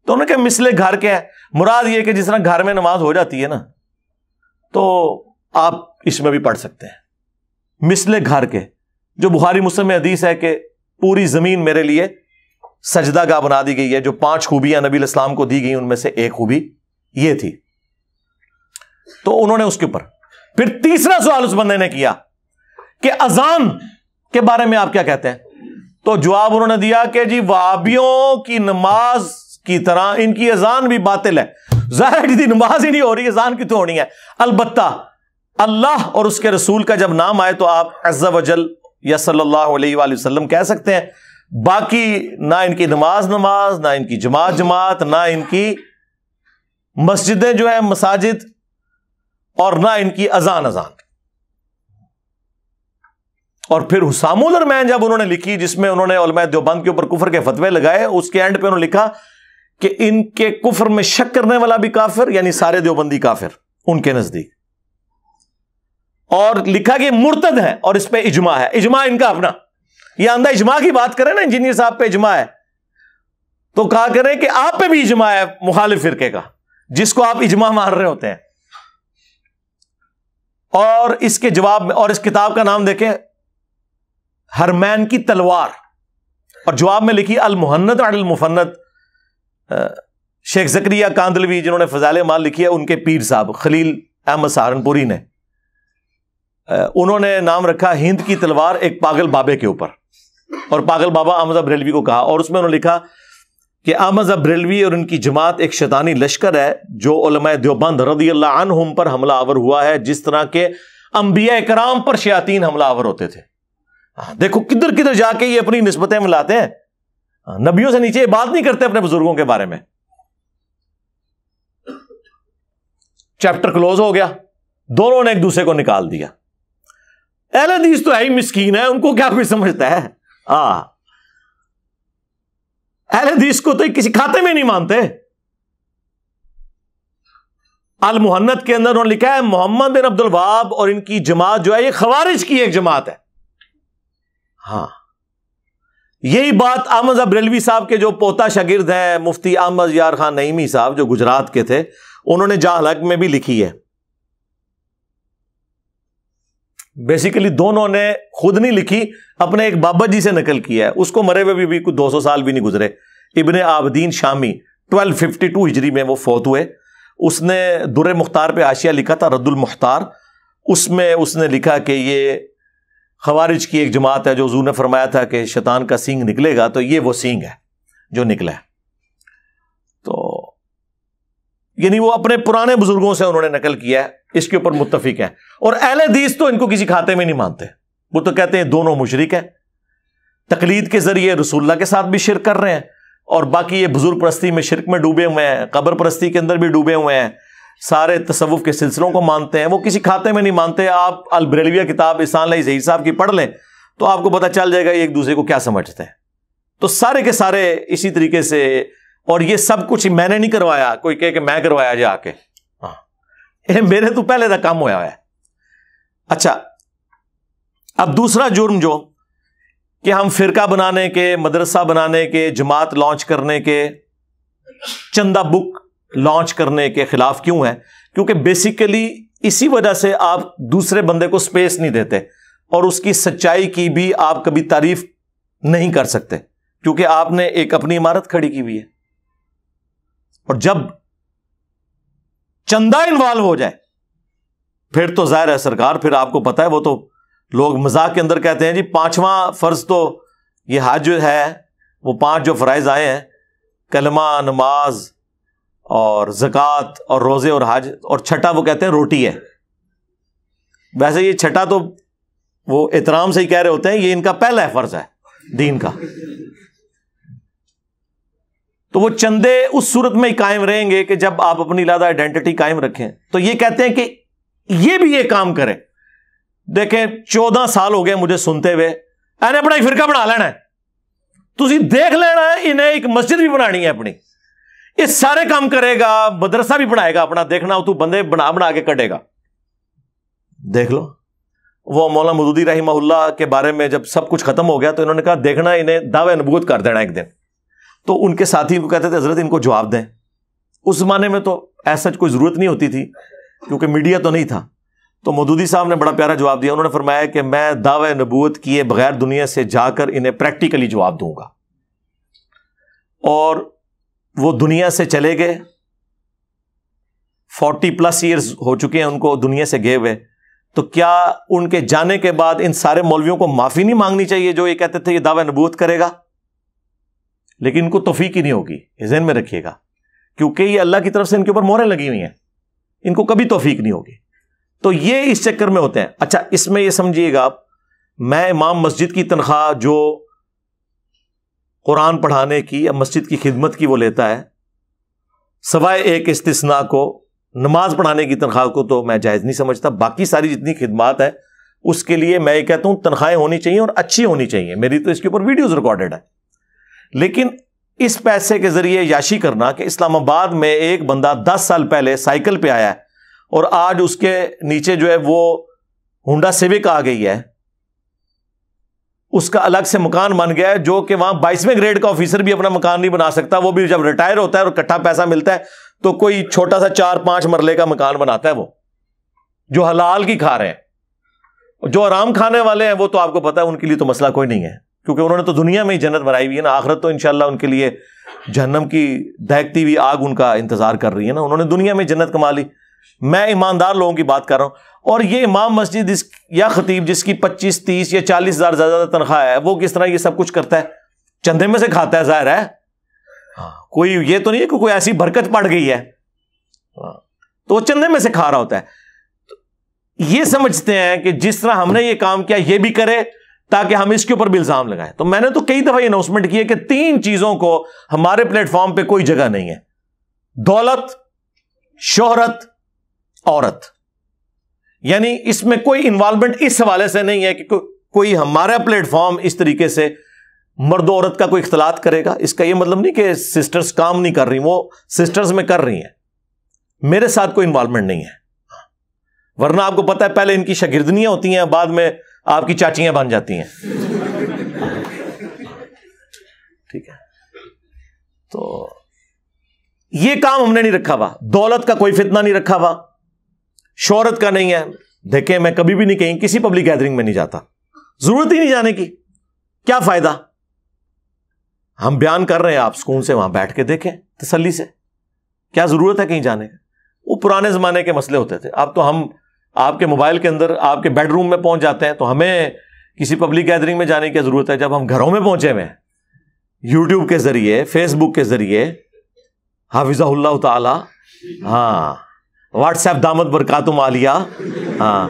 تو انہوں نے کہا مثل گھر کے ہے، مراد یہ کہ جس طرح گھر میں نماز ہو جاتی ہے نا، تو آپ اس میں بھی پڑھ سکتے ہیں مثل گھر کے۔ جو بخاری مسلم میں حدیث ہے کہ پوری زمین میرے لیے سجدہ گاہ بنا دی گئی ہے، جو 5 خوبیاں نبی علیہ السلام کو دی گئی ان میں سے ایک خوبی یہ تھی۔ تو انہوں نے اس کے اوپر پھر تیسرا سوال اس بندے نے کیا کہ اذان کے بارے میں آپ کیا کہتے ہیں؟ تو جواب انہوں نے دیا کہ جی وہابیوں کی نماز کی طرح ان کی اذان بھی باطل ہے۔ ظاہر جی نماز ہی نہیں ہو رہی، اذان کی تو ہونی ہے۔ البتہ اللہ اور اس کے رسول کا جب نام آئے تو آپ عز و جل یا صلی اللہ علیہ وآلہ وسلم کہہ سکتے ہیں، باقی نہ ان کی نماز نماز، نہ ان کی جماعت جماعت، نہ ان کی مسجدیں جو ہیں مساجد، اور نہ ان کی اذان اذان۔ اور پھر حسام الرحمن جب انہوں نے لکھی، جس میں انہوں نے علماء دیوبند کے اوپر کفر کے فتوے لگائے، اس کے اینڈ پہ انہوں نے لکھا کہ ان کے کفر میں شک کرنے والا بھی کافر، یعنی سارے دیوبندی کافر ان کے نزدیک، اور لکھا کہ مرتد ہے، اور اس پہ اجماع ہے۔ اجماع ان کا اپنا، یہ اندھا اجماع کی بات کریں نا، انجینئر صاحب پہ اجماع ہے تو کہا کریں کہ آپ پہ بھی اجماع ہے مخالف فرقے کا، جس کو آپ اجماع مان رہے ہوتے ہیں۔ اور اس کے جواب میں، اور اس کتاب کا نام دیکھیں ہرمین کی تلوار، اور جواب میں لکھی المحنت علی المفند۔ شیخ زکریا کاندلوی جنہوں نے فضائل مال لکھی ہے، ان کے پیر صاحب خلیل احمد سہارنپوری نے، انہوں نے نام رکھا ہند کی تلوار ایک پاگل بابے کے اوپر، اور پاگل بابا احمد بریلوی کو کہا، اور اس میں انہوں نے لکھا کہ احمد بریلوی اور ان کی جماعت ایک شیطانی لشکر ہے جو علماء دیوبند رضی اللہ عنہم پر حملہ آور ہوا ہے، جس طرح کے انبیاء کرام پر شیاطین حملہ آور ہوتے تھے۔ دیکھو کدھر کدھر جا کے یہ اپنی نسبتیں ملاتے ہیں، نبیوں سے نیچے بات نہیں کرتے اپنے بزرگوں کے بارے میں۔ چیپٹر کلوز ہو گیا، دونوں نے ایک دوسرے کو نکال دیا۔ اہل حدیث تو ہے ہی مسکین ہے، ان کو کیا کوئی سمجھتا ہے؟ اہل حدیث کو تو کسی کھاتے میں نہیں مانتے۔ المحنت کے اندر انہوں نے لکھا ہے محمد بن عبد الوہاب اور ان کی جماعت جو ہے یہ خوارج کی ایک جماعت ہے۔ ہاں، یہی بات احمد بریلوی صاحب کے جو پوتا شاگرد ہیں مفتی احمد یار خان نعیمی صاحب جو گجرات کے تھے، انہوں نے جاہ حق میں بھی لکھی ہے۔ بیسیکلی دونوں نے خود نہیں لکھی، اپنے ایک بابا جی سے نقل کیا ہے، اس کو مرے ہوئے بھی کوئی 200 سال بھی نہیں گزرے۔ ابن عابدین شامی 1252 ہجری میں وہ فوت ہوئے، اس نے در مختار پہ حاشیہ لکھا تھا، رد المختار، اس میں اس نے لکھا کہ یہ خوارج کی ایک جماعت ہے جو حضور نے فرمایا تھا کہ شیطان کا سینگ نکلے گا، تو یہ وہ سینگ ہے جو نکلا ہے. تو یعنی وہ اپنے پرانے بزرگوں سے انہوں نے نقل کیا ہے، اس کے اوپر متفق ہیں. اور اہل حدیث تو ان کو کسی کھاتے میں نہیں مانتے، وہ تو کہتے ہیں دونوں مشرک ہیں، تقلید کے ذریعے رسول اللہ کے ساتھ بھی شرک کر رہے ہیں، اور باقی یہ بزرگ پرستی میں شرک میں ڈوبے ہوئے ہیں، قبر پرستی کے اندر بھی ڈوبے ہوئے ہیں، سارے تصوف کے سلسلوں کو مانتے ہیں، وہ کسی کھاتے میں نہیں مانتے. آپ البریلویہ کتاب احسان اللہ ظہیر صاحب کی پڑھ لیں تو آپ کو پتہ چل جائے گا یہ ایک دوسرے کو کیا سمجھتے ہیں. تو سارے کے سارے اسی طریقے سے، اور یہ سب کچھ میں نے نہیں کروایا، کوئی کہے کہ میں کروایا جا کے، ہاں میرے تو پہلے کا کام ہوا ہے. اچھا، اب دوسرا جرم جو کہ ہم فرقہ بنانے کے، مدرسہ بنانے کے، جماعت لانچ کرنے کے، چندہ بک لانچ کرنے کے خلاف کیوں ہے؟ کیونکہ بیسیکلی اسی وجہ سے آپ دوسرے بندے کو سپیس نہیں دیتے، اور اس کی سچائی کی بھی آپ کبھی تعریف نہیں کر سکتے، کیونکہ آپ نے ایک اپنی عمارت کھڑی کی ہوئی ہے. اور جب چندہ انوالو ہو جائے پھر تو ظاہر ہے سرکار، پھر آپ کو پتہ ہے وہ تو لوگ مذاق کے اندر کہتے ہیں جی 5واں فرض تو یہ حج ہے، وہ 5 جو فرائض آئے ہیں، کلمہ، نماز اور زکوٰۃ اور روزے اور حج، اور چھٹا وہ کہتے ہیں روٹی ہے. ویسے یہ چھٹا تو وہ احترام سے ہی کہہ رہے ہوتے ہیں، یہ ان کا پہلا فرض ہے دین کا. تو وہ چندے اس صورت میں ہی قائم رہیں گے کہ جب آپ اپنی علیحدہ آئیڈینٹی قائم رکھیں. تو یہ کہتے ہیں کہ یہ بھی یہ کام کرے. دیکھیں 14 سال ہو گئے مجھے سنتے ہوئے، اینے اپنا ایک فرقہ بنا لینا ہے، تسی دیکھ لینا ہے، انہیں ایک مسجد بھی بنانی ہے اپنی، یہ سارے کام کرے گا، مدرسہ بھی بنائے گا اپنا، دیکھنا تو بندے بنا کے کٹے گا. دیکھ لو وہ مولانا مودودی رحمہ اللہ کے بارے میں جب سب کچھ ختم ہو گیا تو انہوں نے کہا دیکھنا انہیں دعوی نبوت کر دینا ایک دن. تو ان کے ساتھی کو کہتے تھے حضرت ان کو جواب دیں. اس زمانے میں تو ایسا کوئی ضرورت نہیں ہوتی تھی کیونکہ میڈیا تو نہیں تھا. تو مودودی صاحب نے بڑا پیارا جواب دیا، انہوں نے فرمایا کہ میں دعوی نبوت کیے بغیر دنیا سے جا کر انہیں پریکٹیکلی جواب دوں گا. اور وہ دنیا سے چلے گئے، 40+ ایئرز ہو چکے ہیں ان کو دنیا سے گئے ہوئے. تو کیا ان کے جانے کے بعد ان سارے مولویوں کو معافی نہیں مانگنی چاہیے جو یہ کہتے تھے یہ دعوی نبوت کرے گا؟ لیکن ان کو توفیق ہی نہیں ہوگی، یہ ذہن میں رکھیے گا، کیونکہ یہ اللہ کی طرف سے ان کے اوپر مہریں لگی ہوئی ہیں، ان کو کبھی توفیق نہیں ہوگی. تو یہ اس چکر میں ہوتے ہیں. اچھا، اس میں یہ سمجھیے گا آپ، میں امام مسجد کی تنخواہ جو قرآن پڑھانے کی یا مسجد کی خدمت کی وہ لیتا ہے، سوائے ایک استثناء کو نماز پڑھانے کی تنخواہ کو تو میں جائز نہیں سمجھتا. باقی ساری جتنی خدمات ہے اس کے لیے میں یہ کہتا ہوں تنخواہیں ہونی چاہیے اور اچھی ہونی چاہیے. میری تو اس کے اوپر ویڈیوز ریکارڈڈ ہے. لیکن اس پیسے کے ذریعے یاشی کرنا کہ اسلام آباد میں ایک بندہ 10 سال پہلے سائیکل پہ آیا ہے اور آج اس کے نیچے جو ہے وہ ہونڈا سیوک آ گئی ہے، اس کا الگ سے مکان بن گیا ہے، جو کہ وہاں 22ویں گریڈ کا آفیسر بھی اپنا مکان نہیں بنا سکتا. وہ بھی جب ریٹائر ہوتا ہے اور اکٹھا پیسہ ملتا ہے تو کوئی چھوٹا سا 4-5 مرلے کا مکان بناتا ہے. وہ جو حلال کی کھا رہے ہیں، جو آرام کھانے والے ہیں وہ تو آپ کو پتا ہے ان کے لیے تو مسئلہ کوئی نہیں ہے، کیونکہ انہوں نے تو دنیا میں ہی جنت بنائی ہوئی ہے نا. آخرت تو انشاءاللہ ان کے لیے جہنم کی دہکتی ہوئی آگ ان کا انتظار کر رہی ہے نا. انہوں نے دنیا میں جنت کما لی. میں ایماندار لوگوں کی بات کر رہا ہوں. اور یہ امام مسجد یا خطیب جس کی 25-30 یا 40 ہزار زیادہ تنخواہ ہے، وہ کس طرح یہ سب کچھ کرتا ہے؟ چندے میں سے کھاتا ہے، ظاہر ہے. کوئی یہ تو نہیں ہے کہ کوئی ایسی برکت پڑ گئی ہے تو وہ چندے میں سے کھا رہا ہوتا ہے. یہ سمجھتے ہیں کہ جس طرح ہم نے یہ کام کیا یہ بھی کرے تاکہ ہم اس کے اوپر بھی الزام لگائیں. تو میں نے تو کئی دفعہ یہ اناؤنسمنٹ کی ہے کہ 3 چیزوں کو ہمارے پلیٹ فارم پہ کوئی جگہ نہیں ہے: دولت، شہرت، عورت. یعنی اس میں کوئی انوالومنٹ اس حوالے سے نہیں ہے کہ کوئی ہمارا پلیٹ فارم اس طریقے سے مرد و عورت کا کوئی اختلاط کرے گا. اس کا یہ مطلب نہیں کہ سسٹرز کام نہیں کر رہی، وہ سسٹرز میں کر رہی ہیں، میرے ساتھ کوئی انوالومنٹ نہیں ہے. ورنہ آپ کو پتا ہے پہلے ان کی شاگردنیاں ہوتی ہیں، بعد میں آپ کی چاچیاں بن جاتی ہیں. ٹھیک ہے، تو یہ کام ہم نے نہیں رکھا ہوا. دولت کا کوئی فتنہ نہیں رکھا ہوا، شہرت کا نہیں ہے. دیکھیں میں کبھی بھی نہیں کہیں کسی پبلک گیدرنگ میں نہیں جاتا، ضرورت ہی نہیں جانے کی. کیا فائدہ؟ ہم بیان کر رہے ہیں، آپ سکون سے وہاں بیٹھ کے دیکھیں تسلی سے. کیا ضرورت ہے کہیں جانے کا؟ وہ پرانے زمانے کے مسئلے ہوتے تھے. اب تو ہم آپ کے موبائل کے اندر آپ کے بیڈ روم میں پہنچ جاتے ہیں, تو ہمیں کسی پبلک گیدرنگ میں جانے کی ضرورت ہے. جب ہم گھروں میں پہنچے ہوئے ہیں, یوٹیوب کے ذریعے, فیس بک کے ذریعے, حافظہ اللہ تعالی, ہاں, واٹس ایپ دامت برکاتم عالیہ, ہاں,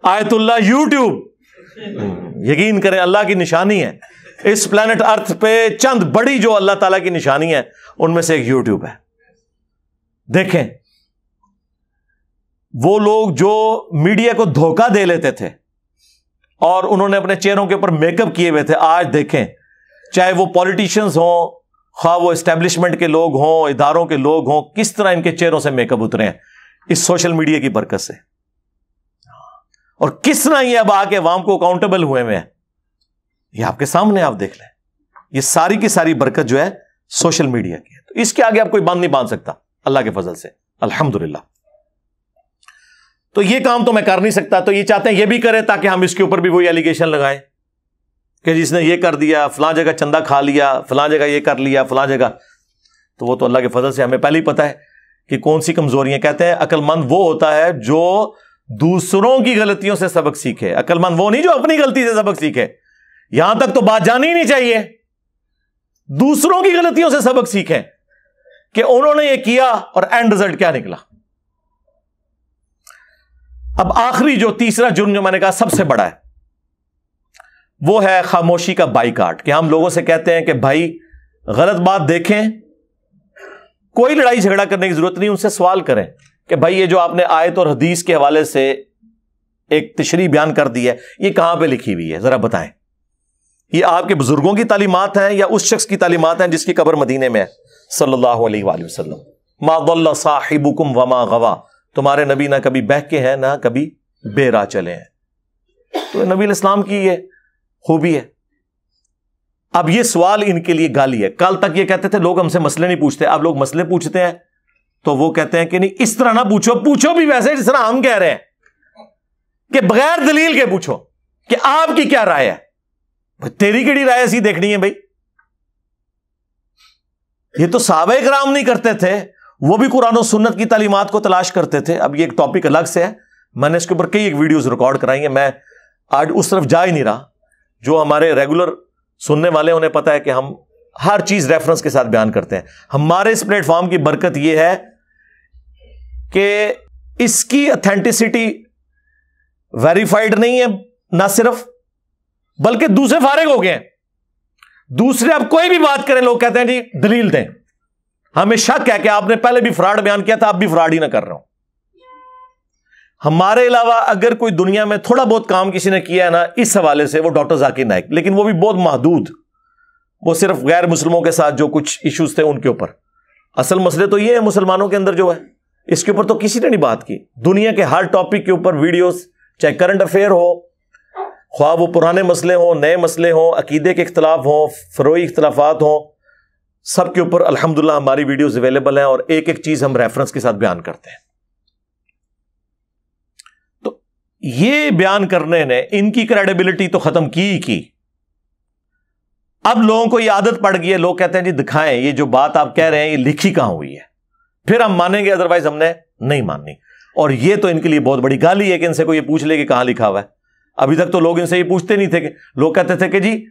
آیت اللہ یوٹیوب, یقین کریں اللہ کی نشانی ہے اس پلانٹ ارتھ پہ. چند بڑی جو اللہ تعالیٰ کی نشانی ہے ان میں سے ایک یوٹیوب ہے. دیکھیں وہ لوگ جو میڈیا کو دھوکہ دے لیتے تھے اور انہوں نے اپنے چہروں کے اوپر میک اپ کیے ہوئے تھے, آج دیکھیں چاہے وہ پولیٹیشینز ہوں, خواہ وہ اسٹیبلشمنٹ کے لوگ ہوں, اداروں کے لوگ ہوں, کس طرح ان کے چہروں سے میک اپ اترے ہیں اس سوشل میڈیا کی برکت سے. اور کس طرح یہ اب آ کے عوام کو اکاؤنٹیبل ہوئے ہوئے ہیں, یہ آپ کے سامنے آپ دیکھ لیں. یہ ساری کی ساری برکت جو ہے سوشل میڈیا کی ہے. تو اس کے آگے آپ کوئی باندھ نہیں باندھ سکتا اللہ کے فضل سے, الحمدللہ. تو یہ کام تو میں کر نہیں سکتا, تو یہ چاہتے ہیں یہ بھی کرے تاکہ ہم اس کے اوپر بھی وہی ایلیگیشن لگائیں کہ جس نے یہ کر دیا, فلاں جگہ چندہ کھا لیا, فلاں جگہ یہ کر لیا, فلاں جگہ. تو وہ تو اللہ کے فضل سے ہمیں پہلے ہی پتا ہے کہ کون سی کمزوریاں. کہتے ہیں عقل مند وہ ہوتا ہے جو دوسروں کی غلطیوں سے سبق سیکھے, عقل مند وہ نہیں جو اپنی غلطی سے سبق سیکھے. یہاں تک تو بات جانی ہی نہیں چاہیے, دوسروں کی غلطیوں سے سبق سیکھیں کہ انہوں نے یہ کیا اور اینڈ رزلٹ کیا نکلا. اب آخری جو تیسرا جرم جو میں نے کہا سب سے بڑا ہے وہ ہے خاموشی کا بائیکاٹ. کہ ہم لوگوں سے کہتے ہیں کہ بھائی غلط بات دیکھیں, کوئی لڑائی جھگڑا کرنے کی ضرورت نہیں, ان سے سوال کریں کہ بھائی یہ جو آپ نے آیت اور حدیث کے حوالے سے ایک تشریح بیان کر دی ہے یہ کہاں پہ لکھی ہوئی ہے, ذرا بتائیں. یہ آپ کے بزرگوں کی تعلیمات ہیں یا اس شخص کی تعلیمات ہیں جس کی قبر مدینے میں ہے صلی اللہ علیہ وآلہ وسلم. ما ضل صاحبکم وما غوا, تمہارے نبی نہ کبھی بہکے ہیں نہ کبھی بے راہ چلے ہیں. تو نبی الاسلام کی یہ خوبی ہے. اب یہ سوال ان کے لیے گالی ہے. کل تک یہ کہتے تھے لوگ ہم سے مسئلے نہیں پوچھتے, اب لوگ مسئلے پوچھتے ہیں تو وہ کہتے ہیں کہ نہیں اس طرح نہ پوچھو, پوچھو بھی ویسے جس طرح ہم کہہ رہے ہیں کہ بغیر دلیل کے پوچھو کہ آپ کی کیا رائے ہے. تیری کیڑی رائے ایسی دیکھنی ہے بھائی. یہ تو صحابہ کرام نہیں کرتے تھے, وہ بھی قرآن و سنت کی تعلیمات کو تلاش کرتے تھے. اب یہ ایک ٹاپک الگ سے ہے, میں نے اس کے اوپر کئی ایک ویڈیوز ریکارڈ کرائی ہیں, میں آج اس طرف جا ہی نہیں رہا. جو ہمارے ریگولر سننے والے انہیں پتا ہے کہ ہم ہر چیز ریفرنس کے ساتھ بیان کرتے ہیں. ہمارے اس پلیٹ فارم کی برکت یہ ہے کہ اس کی اتھینٹسٹی ویریفائڈ نہیں ہے نہ صرف, بلکہ دوسرے فارغ ہو گئے ہیں. دوسرے اب کوئی بھی بات کریں لوگ کہتے ہیں جی دلیل دیں. ہمیں شک ہے کہ آپ نے پہلے بھی فراڈ بیان کیا تھا, اب بھی فراڈ ہی نہ کر رہا ہوں. ہمارے علاوہ اگر کوئی دنیا میں تھوڑا بہت کام کسی نے کیا ہے نا اس حوالے سے, وہ ڈاکٹر ذاکر نائک, لیکن وہ بھی بہت محدود. وہ صرف غیر مسلموں کے ساتھ جو کچھ ایشوز تھے ان کے اوپر. اصل مسئلے تو یہ ہے مسلمانوں کے اندر جو ہے, اس کے اوپر تو کسی نے نہیں بات کی. دنیا کے ہر ٹاپک کے اوپر ویڈیوز, چاہے کرنٹ افیئر ہو, خواہ وہ پرانے مسئلے ہوں, نئے مسئلے ہوں, عقیدے کے اختلاف ہوں, فروعی اختلافات ہوں, سب کے اوپر الحمدللہ ہماری ویڈیوز اویلیبل ہیں اور ایک ایک چیز ہم ریفرنس کے ساتھ بیان کرتے ہیں. تو یہ بیان کرنے نے ان کی کریڈیبلٹی تو ختم کی. اب لوگوں کو یہ عادت پڑ گئی ہے, لوگ کہتے ہیں جی دکھائیں یہ جو بات آپ کہہ رہے ہیں یہ لکھی کہاں ہوئی ہے, پھر ہم مانیں گے, ادروائز ہم نے نہیں ماننی. اور یہ تو ان کے لیے بہت بڑی گالی ہے کہ ان سے کوئی یہ پوچھ لے کہ کہاں لکھا ہوا ہے. ابھی تک تو لوگ ان سے یہ پوچھتے نہیں تھے, کہ لوگ کہتے تھے کہ جی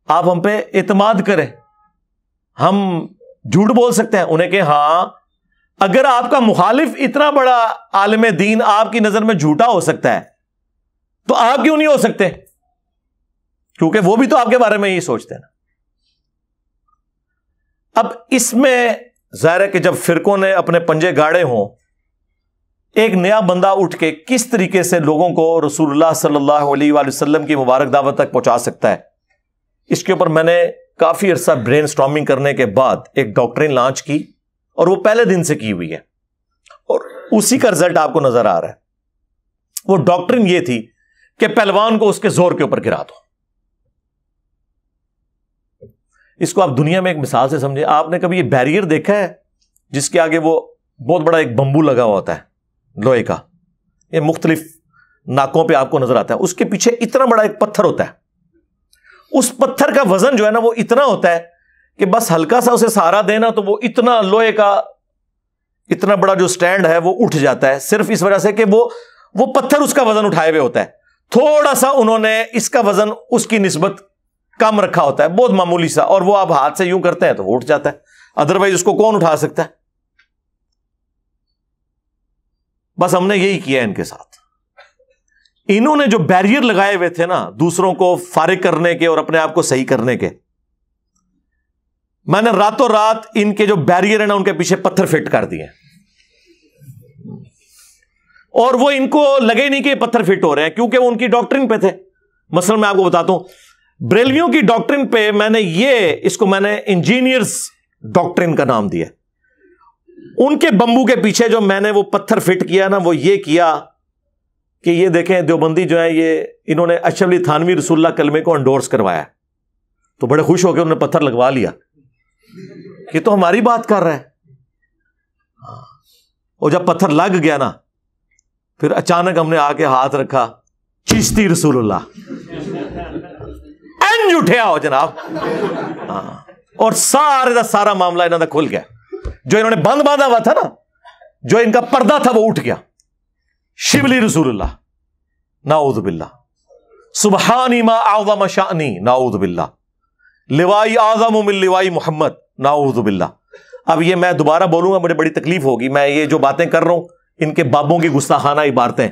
آپ ہم پہ اعتماد کریں, ہم جھوٹ بول سکتے ہیں. انہیں کہ ہاں اگر آپ کا مخالف اتنا بڑا عالم دین آپ کی نظر میں جھوٹا ہو سکتا ہے تو آپ کیوں نہیں ہو سکتے, کیونکہ وہ بھی تو آپ کے بارے میں یہی سوچتے ہیں نا. اب اس میں ظاہر ہے کہ جب فرقوں نے اپنے پنجے گاڑے ہوں, ایک نیا بندہ اٹھ کے کس طریقے سے لوگوں کو رسول اللہ صلی اللہ علیہ وآلہ وسلم کی مبارک دعوت تک پہنچا سکتا ہے, اس کے اوپر میں نے کافی عرصہ برین سٹارمنگ کرنے کے بعد ایک ڈاکٹرین لانچ کی, اور وہ پہلے دن سے کی ہوئی ہے اور اسی کا رزلٹ آپ کو نظر آ رہا ہے. وہ ڈاکٹرین یہ تھی کہ پہلوان کو اس کے زور کے اوپر گرا دو. اس کو آپ دنیا میں ایک مثال سے سمجھیں. آپ نے کبھی یہ بیریئر دیکھا ہے جس کے آگے وہ بہت بڑا ایک بمبو لگا ہوا ہوتا ہے لوہے کا, یہ مختلف ناکوں پہ آپ کو نظر آتا ہے, اس کے پیچھے اتنا بڑا ایک پتھر ہوتا ہے, اس پتھر کا وزن جو ہے نا وہ اتنا ہوتا ہے کہ بس ہلکا سا اسے سہارا دینا تو وہ اتنا لوہے کا اتنا بڑا جو سٹینڈ ہے وہ اٹھ جاتا ہے صرف اس وجہ سے کہ وہ پتھر اس کا وزن اٹھائے ہوئے ہوتا ہے. تھوڑا سا انہوں نے اس کا وزن اس کی نسبت کم رکھا ہوتا ہے، بہت معمولی سا، اور وہ آپ ہاتھ سے یوں کرتے ہیں تو وہ اٹھ جاتا ہے. ادروائز اس کو کون اٹھا سکتا ہے؟ بس ہم نے یہی کیا ہے ان کے ساتھ. انہوں نے جو بیریئر لگائے ہوئے تھے نا دوسروں کو فارغ کرنے کے اور اپنے آپ کو صحیح کرنے کے، میں نے راتوں رات ان کے جو بیریئر ہیں نا ان کے پیچھے پتھر فٹ کر دیے، اور وہ ان کو لگے نہیں کہ یہ پتھر فٹ ہو رہے ہیں، کیونکہ وہ ان کی ڈاکٹرن پہ تھے. مثلا میں آپ کو بتاتا ہوں، بریلویوں کی ڈاکٹرن پہ میں نے اس کو انجینئرز ڈاکٹرن کا نام دیا. ان کے بمبو کے پیچھے جو میں نے وہ پتھر فٹ کیا نا، وہ یہ کیا کہ یہ دیکھیں دیوبندی جو ہے یہ انہوں نے اشرف علی تھانوی رسول اللہ کلمے کو انڈورس کروایا، تو بڑے خوش ہو کے انہوں نے پتھر لگوا لیا کہ تو ہماری بات کر رہا ہے. اور جب پتھر لگ گیا نا پھر اچانک ہم نے آ کے ہاتھ رکھا، چشتی رسول اللہ اینج اٹھیا ہو جناب، اور سارے دا سارا معاملہ انہوں نے کھل گیا. جو انہوں نے بند باندھا ہوا تھا نا، جو ان کا پردہ تھا وہ اٹھ گیا. شبلی رسول اللہ نعوذ باللہ، سبحانی ما اعظم شأنی نعوذ باللہ، لوائی اعظم من لوائی محمد نعوذ باللہ. اب یہ میں دوبارہ بولوں گا مجھے بڑی تکلیف ہوگی، میں یہ جو باتیں کر رہا ہوں ان کے بابوں کی گستاخانہ عبارتیں،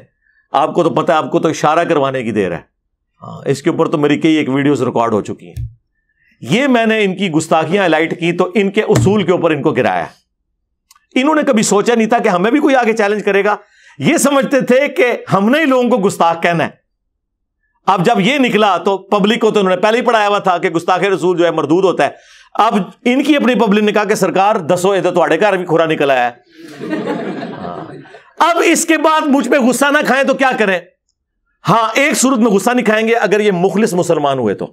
آپ کو تو پتہ ہے، آپ کو تو اشارہ کروانے کی دیر ہے. اس کے اوپر تو میری کئی ایک ویڈیوز ریکارڈ ہو چکی ہیں. یہ میں نے ان کی گستاخیاں ہائلائٹ کی تو ان کے اصول کے اوپر ان کو گرایا. انہوں نے کبھی سوچا نہیں تھا کہ ہمیں بھی کوئی آگے چیلنج کرے گا. یہ سمجھتے تھے کہ ہم نے ہی لوگوں کو گستاخ کہنا ہے. اب جب یہ نکلا تو پبلک کو تو انہوں نے پہلے ہی پڑھایا ہوا تھا کہ گستاخ رسول جو ہے مردود ہوتا ہے. اب ان کی اپنی پبلک نے کہا کہ سرکار دسو یہ تو تھوڑے گھر بھی کھورا نکل آیا ہے. اب اس کے بعد مجھ پہ غصہ نہ کھائیں تو کیا کریں؟ ہاں ایک صورت میں غصہ نہیں کھائیں گے، اگر یہ مخلص مسلمان ہوئے تو.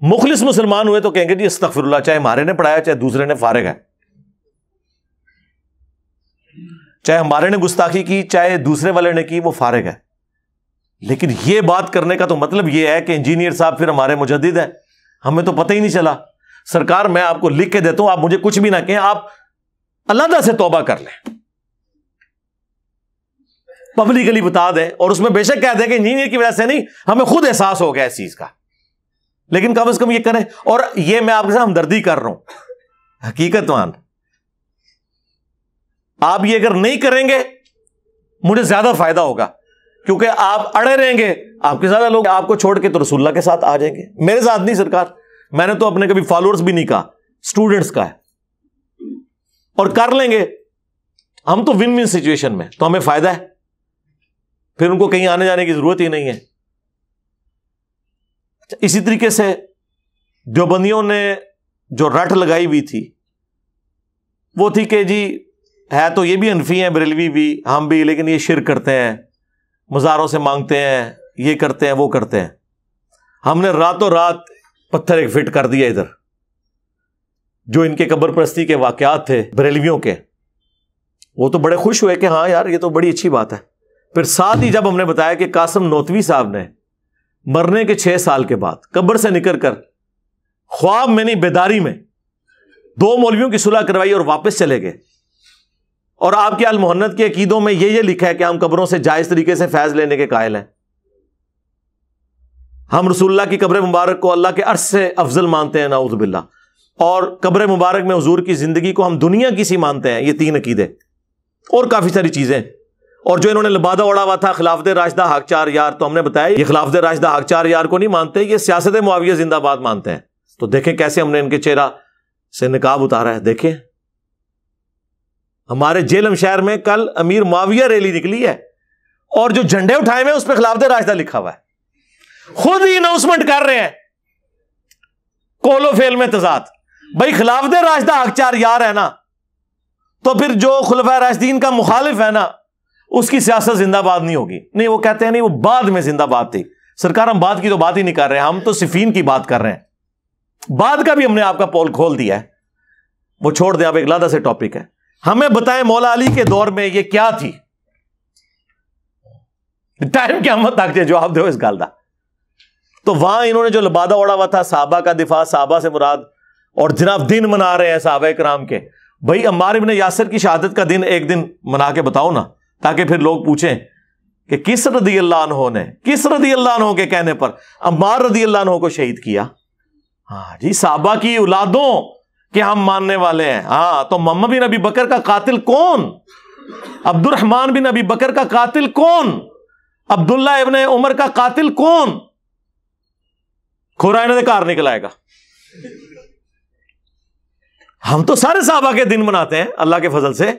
مخلص مسلمان ہوئے تو کہیں گے جی استغفر اللہ، چاہے ہمارے نے پڑھایا چاہے دوسرے نے، فارغ ہے. چاہے ہمارے نے گستاخی کی چاہے دوسرے والے نے کی، وہ فارغ ہے. لیکن یہ بات کرنے کا تو مطلب یہ ہے کہ انجینئر صاحب پھر ہمارے مجدد ہیں، ہمیں تو پتہ ہی نہیں چلا. سرکار میں آپ کو لکھ کے دیتا ہوں، آپ مجھے کچھ بھی نہ کہیں، آپ اللہ سے توبہ کر لیں، پبلکلی بتا دیں، اور اس میں بے شک کہہ دیں کہ انجینئر کی وجہ سے نہیں، ہمیں خود احساس ہو گیا اس چیز کا، لیکن کم از کم یہ کریں. اور یہ میں آپ کے ساتھ ہمدردی کر رہا ہوں، حقیقت مان، آپ یہ اگر نہیں کریں گے مجھے زیادہ فائدہ ہوگا، کیونکہ آپ اڑے رہیں گے، آپ کے زیادہ لوگ آپ کو چھوڑ کے تو رسول اللہ کے ساتھ آ جائیں گے. میرے ساتھ نہیں سرکار، میں نے تو اپنے کبھی فالوورز بھی نہیں کہا، اسٹوڈنٹس کا ہے، اور کر لیں گے ہم تو ون ون سچویشن میں، تو ہمیں فائدہ ہے، پھر ان کو کہیں آنے جانے کی ضرورت ہی نہیں ہے. اسی طریقے سے دیوبندیوں نے جو رٹ لگائی ہوئی تھی وہ تھی کہ جی ہے تو یہ بھی حنفی ہیں، بریلوی بھی، ہم بھی، لیکن یہ شرک کرتے ہیں، مزاروں سے مانگتے ہیں، یہ کرتے ہیں وہ کرتے ہیں. ہم نے راتوں رات پتھر ایک فٹ کر دیا ادھر. جو ان کے قبر پرستی کے واقعات تھے بریلویوں کے، وہ تو بڑے خوش ہوئے کہ ہاں یار یہ تو بڑی اچھی بات ہے. پھر ساتھ ہی جب ہم نے بتایا کہ قاسم نوتوی صاحب نے مرنے کے 6 سال کے بعد قبر سے نکل کر خواب میں نہیں بیداری میں 2 مولویوں کی صلح کروائی اور واپس چلے گئے، اور آپ کے المحنت کے عقیدوں میں یہ لکھا ہے کہ ہم قبروں سے جائز طریقے سے فیض لینے کے قائل ہیں، ہم رسول اللہ کی قبر مبارک کو اللہ کے عرش سے افضل مانتے ہیں نعوذ باللہ، اور قبر مبارک میں حضور کی زندگی کو ہم دنیا کی سی مانتے ہیں. یہ 3 عقیدے اور کافی ساری چیزیں. اور جو انہوں نے لبادہ اڑا ہوا تھا خلافت راشدہ حق 4 یار، تو ہم نے بتایا یہ خلافت راشدہ حق 4 یار کو نہیں مانتے، یہ سیاست معاویہ زندہ باد مانتے ہیں. تو دیکھیں کیسے ہم نے ان کے چہرہ سے نقاب اتارا ہے. دیکھیں ہمارے جیلم شہر میں کل امیر معاویہ ریلی نکلی ہے، اور جو جھنڈے اٹھائے ہوئے اس پہ خلافت راشدہ لکھا ہوا ہے. خود ہی اناؤنسمنٹ کر رہے ہیں، کولو فیل میں تضاد. بھائی خلافت راشدہ حق 4 یار ہے نا، تو پھر جو خلفائے راشدین کا مخالف ہے نا اس کی سیاست زندہ باد نہیں ہوگی. نہیں، وہ کہتے ہیں نہیں وہ بعد میں زندہ باد تھی. سرکار ہم بعد کی تو بات ہی نہیں کر رہے ہیں، ہم تو صفین کی بات کر رہے ہیں. بعد کا بھی ہم نے آپ کا پول کھول دیا ہے، وہ چھوڑ دیں، آپ ایک علیحدہ سے ٹاپک ہے. ہمیں بتائیں مولا علی کے دور میں یہ کیا تھی؟ ٹائم قیامت تک جواب دو اس گل کا. تو وہاں انہوں نے جو لبادہ اڑا ہوا تھا صحابہ کا دفاع، صحابہ سے مراد، اور جناب دن منا رہے ہیں صحابہ کرام کے، بھائی عمار ابن یاسر کی شہادت کا دن ایک دن منا کے بتاؤ نا، تاکہ پھر لوگ پوچھیں کہ کس رضی اللہ عنہ نے، کس رضی اللہ عنہ کے کہنے پر عمار رضی اللہ عنہ کو شہید کیا؟ ہاں جی، صحابہ کی اولادوں کہ ہم ماننے والے ہیں. ہاں تو محمد بن ابی بکر کا قاتل کون؟ عبد الرحمن بن ابی بکر کا قاتل کون؟ عبداللہ ابن عمر کا قاتل کون؟ کھورائنے دے کار نکل آئے گا. ہم تو سارے صحابہ کے دن مناتے ہیں اللہ کے فضل سے.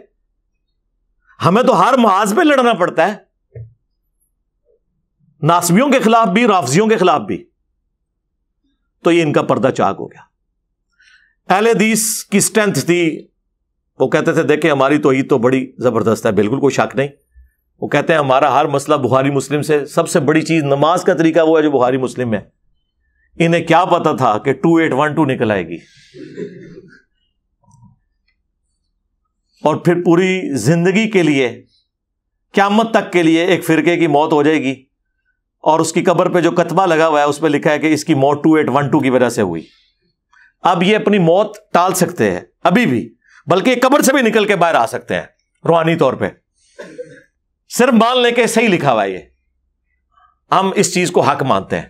ہمیں تو ہر محاذ پہ لڑنا پڑتا ہے، ناسبیوں کے خلاف بھی، رافضیوں کے خلاف بھی. تو یہ ان کا پردہ چاک ہو گیا. اہل حدیث کی اسٹرینتھ تھی، وہ کہتے تھے دیکھیں ہماری توحید تو بڑی زبردست ہے، بالکل کوئی شک نہیں. وہ کہتے ہیں ہمارا ہر مسئلہ بخاری مسلم سے، سب سے بڑی چیز نماز کا طریقہ وہ ہے جو بخاری مسلم میں. انہیں کیا پتا تھا کہ 2812 نکل آئے گی، اور پھر پوری زندگی کے لیے، قیامت تک کے لیے ایک فرقے کی موت ہو جائے گی، اور اس کی قبر پہ جو کتبہ لگا ہوا ہے اس پہ لکھا ہے کہ اس کی موت 2812 کی وجہ سے ہوئی. اب یہ اپنی موت ٹال سکتے ہیں ابھی بھی، بلکہ قبر سے بھی نکل کے باہر آ سکتے ہیں روحانی طور پہ، صرف مان لے کے صحیح لکھا ہوا ہے. یہ ہم اس چیز کو حق مانتے ہیں،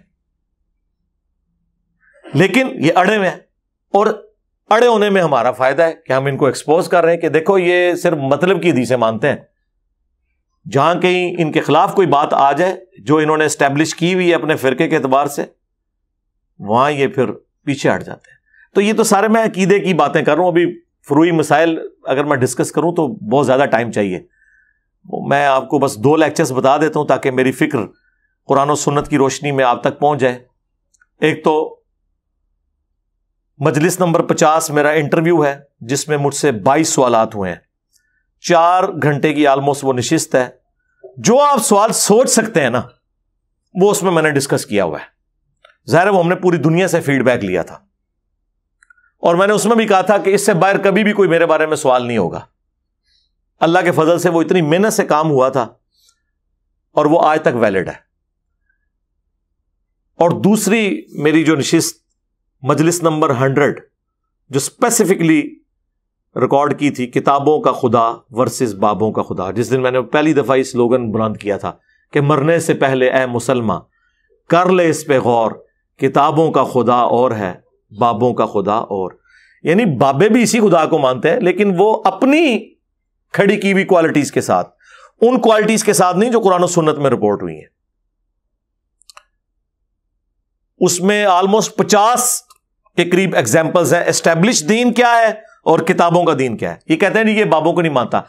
لیکن یہ اڑے میں ہے، اور اڑے ہونے میں ہمارا فائدہ ہے کہ ہم ان کو ایکسپوز کر رہے ہیں کہ دیکھو یہ صرف مطلب کی حدیثیں مانتے ہیں. جہاں کہیں ان کے خلاف کوئی بات آ جائے جو انہوں نے اسٹیبلش کی ہوئی ہے اپنے فرقے کے اعتبار سے، وہاں یہ پھر پیچھے ہٹ جاتے ہیں. تو یہ تو سارے میں عقیدے کی باتیں کر رہا ہوں. ابھی فروعی مسائل اگر میں ڈسکس کروں تو بہت زیادہ ٹائم چاہیے. میں آپ کو بس 2 لیکچرز بتا دیتا ہوں تاکہ میری فکر قرآن و سنت کی روشنی میں آپ تک پہنچ جائے. ایک تو مجلس نمبر 50 میرا انٹرویو ہے جس میں مجھ سے 22 سوالات ہوئے ہیں. 4 گھنٹے کی آلموسٹ وہ نشست ہے. جو آپ سوال سوچ سکتے ہیں نا وہ اس میں نے ڈسکس کیا ہوا ہے. ظاہر ہے وہ ہم نے پوری دنیا سے فیڈ بیک لیا تھا، اور میں نے اس میں بھی کہا تھا کہ اس سے باہر کبھی بھی کوئی میرے بارے میں سوال نہیں ہوگا. اللہ کے فضل سے وہ اتنی محنت سے کام ہوا تھا اور وہ آج تک ویلڈ ہے. اور دوسری میری جو نشست مجلس نمبر 100 جو اسپیسیفکلی ریکارڈ کی تھی، کتابوں کا خدا ورسز بابوں کا خدا، جس دن میں نے پہلی دفعہ یہ سلوگن بلند کیا تھا کہ مرنے سے پہلے اے مسلمان کر لے اس پہ غور، کتابوں کا خدا اور ہے بابوں کا خدا اور. یعنی بابے بھی اسی خدا کو مانتے ہیں لیکن وہ اپنی کھڑی کی ہوئی کوالٹیز کے ساتھ، ان کوالٹیز کے ساتھ نہیں جو قرآن و سنت میں رپورٹ ہوئی ہیں. اس میں آلموسٹ 50 کے قریب ایگزامپلز ہیں. اسٹیبلش دین کیا ہے اور کتابوں کا دین کیا ہے. یہ کہتے ہیں نہیں یہ بابوں کو نہیں مانتا.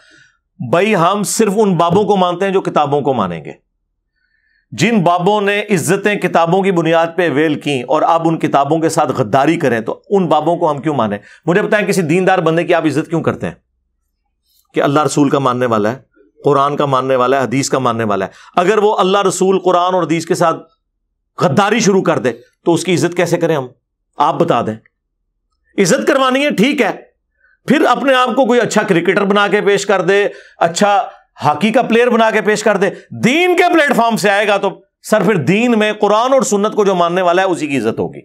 بھائی ہم صرف ان بابوں کو مانتے ہیں جو کتابوں کو مانیں گے. جن بابوں نے عزتیں کتابوں کی بنیاد پہ اویل کی اور اب ان کتابوں کے ساتھ غداری کریں تو ان بابوں کو ہم کیوں مانیں؟ مجھے بتائیں کسی دیندار بندے کی آپ عزت کیوں کرتے ہیں کہ اللہ رسول کا ماننے والا ہے، قرآن کا ماننے والا ہے، حدیث کا ماننے والا ہے. اگر وہ اللہ رسول قرآن اور حدیث کے ساتھ غداری شروع کر دے تو اس کی عزت کیسے کریں ہم؟ آپ بتا دیں. عزت کروانی ہے ٹھیک ہے، پھر اپنے آپ کو کوئی اچھا کرکٹر بنا کے پیش کر دے، اچھا ہاکی کا پلیئر بنا کے پیش کر دے، دین کے پلیٹ فارم سے آئے گا تو سر پھر دین میں قرآن اور سنت کو جو ماننے والا ہے اسی کی عزت ہوگی.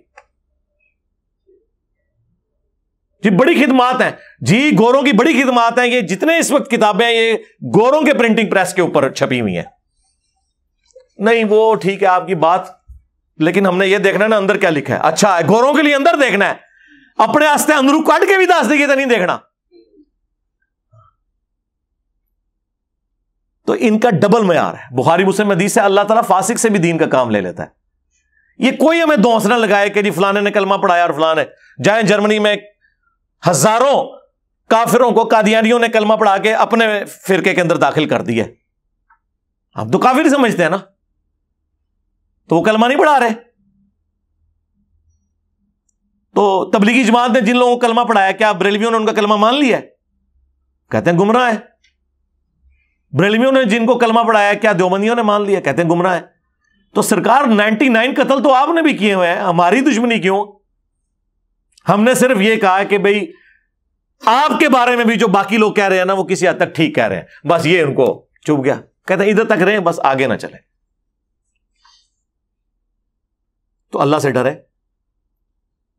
جی بڑی خدمات ہیں، جی گوروں کی بڑی خدمات ہیں. یہ جتنے اس وقت کتابیں ہیں یہ گوروں کے پرنٹنگ پریس کے اوپر چھپی ہوئی ہیں. نہیں وہ ٹھیک ہے آپ کی بات، لیکن ہم نے یہ دیکھنا ہے نا اندر کیا لکھا ہے. اچھا ہے گوروں کے لیے اندر دیکھنا ہے، اپنے واسطے اندرو کٹ کے بھی دس دیکھیے تو نہیں دیکھنا. تو ان کا ڈبل معیار ہے. بخاری مسلم حدیث سے اللہ تعالیٰ فاسق سے بھی دین کا کام لے لیتا ہے. یہ کوئی ہمیں دوس نہ لگائے کہ جی فلانے نے کلمہ پڑھایا اور فلاں ہے. جائیں جرمنی میں ہزاروں کافروں کو قادیانیوں نے کلمہ پڑھا کے اپنے فرقے کے اندر داخل کر دیا. ہم تو کافر سمجھتے ہیں نا، تو وہ کلمہ نہیں پڑھا رہے. تو تبلیغی جماعت نے جن لوگوں کو کلمہ پڑھایا کیا بریلویوں نے ان کا کلمہ مان لیا ہے؟ کہتے ہیں گمراہ ہے. بریلویوں نے جن کو کلمہ پڑھایا کیا دیوبندیوں نے مان لیا؟ کہتے ہیں گمراہ ہے. تو سرکار 99 قتل تو آپ نے بھی کیے ہوئے ہیں، ہماری دشمنی کیوں؟ ہم نے صرف یہ کہا کہ بھئی آپ کے بارے میں بھی جو باقی لوگ کہہ رہے ہیں نا وہ کسی حد تک ٹھیک کہہ رہے ہیں، بس یہ ان کو چپ گیا. کہتے ہیں ادھر تک رہیں بس آگے نہ چلیں. تو اللہ سے ڈرے.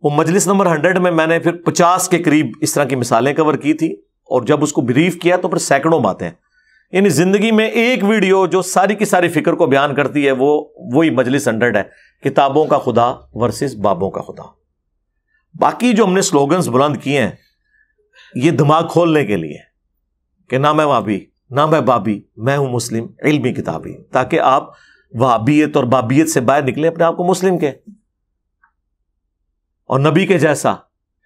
وہ مجلس نمبر 100 میں نے پھر 50 کے قریب اس طرح کی مثالیں کور کی تھی. اور جب اس کو بریف کیا تو پھر سینکڑوں باتیں. یعنی زندگی میں ایک ویڈیو جو ساری کی ساری فکر کو بیان کرتی ہے وہ وہی مجلس 100 ہے, کتابوں کا خدا ورسز بابوں کا خدا. باقی جو ہم نے سلوگنز بلند کیے ہیں یہ دماغ کھولنے کے لیے کہ نہ میں وہابی نہ میں بابی, میں ہوں مسلم علمی کتابی, تاکہ آپ وہابیت اور بابیت سے باہر نکلیں, اپنے آپ کو مسلم کے. اور نبی کے جیسا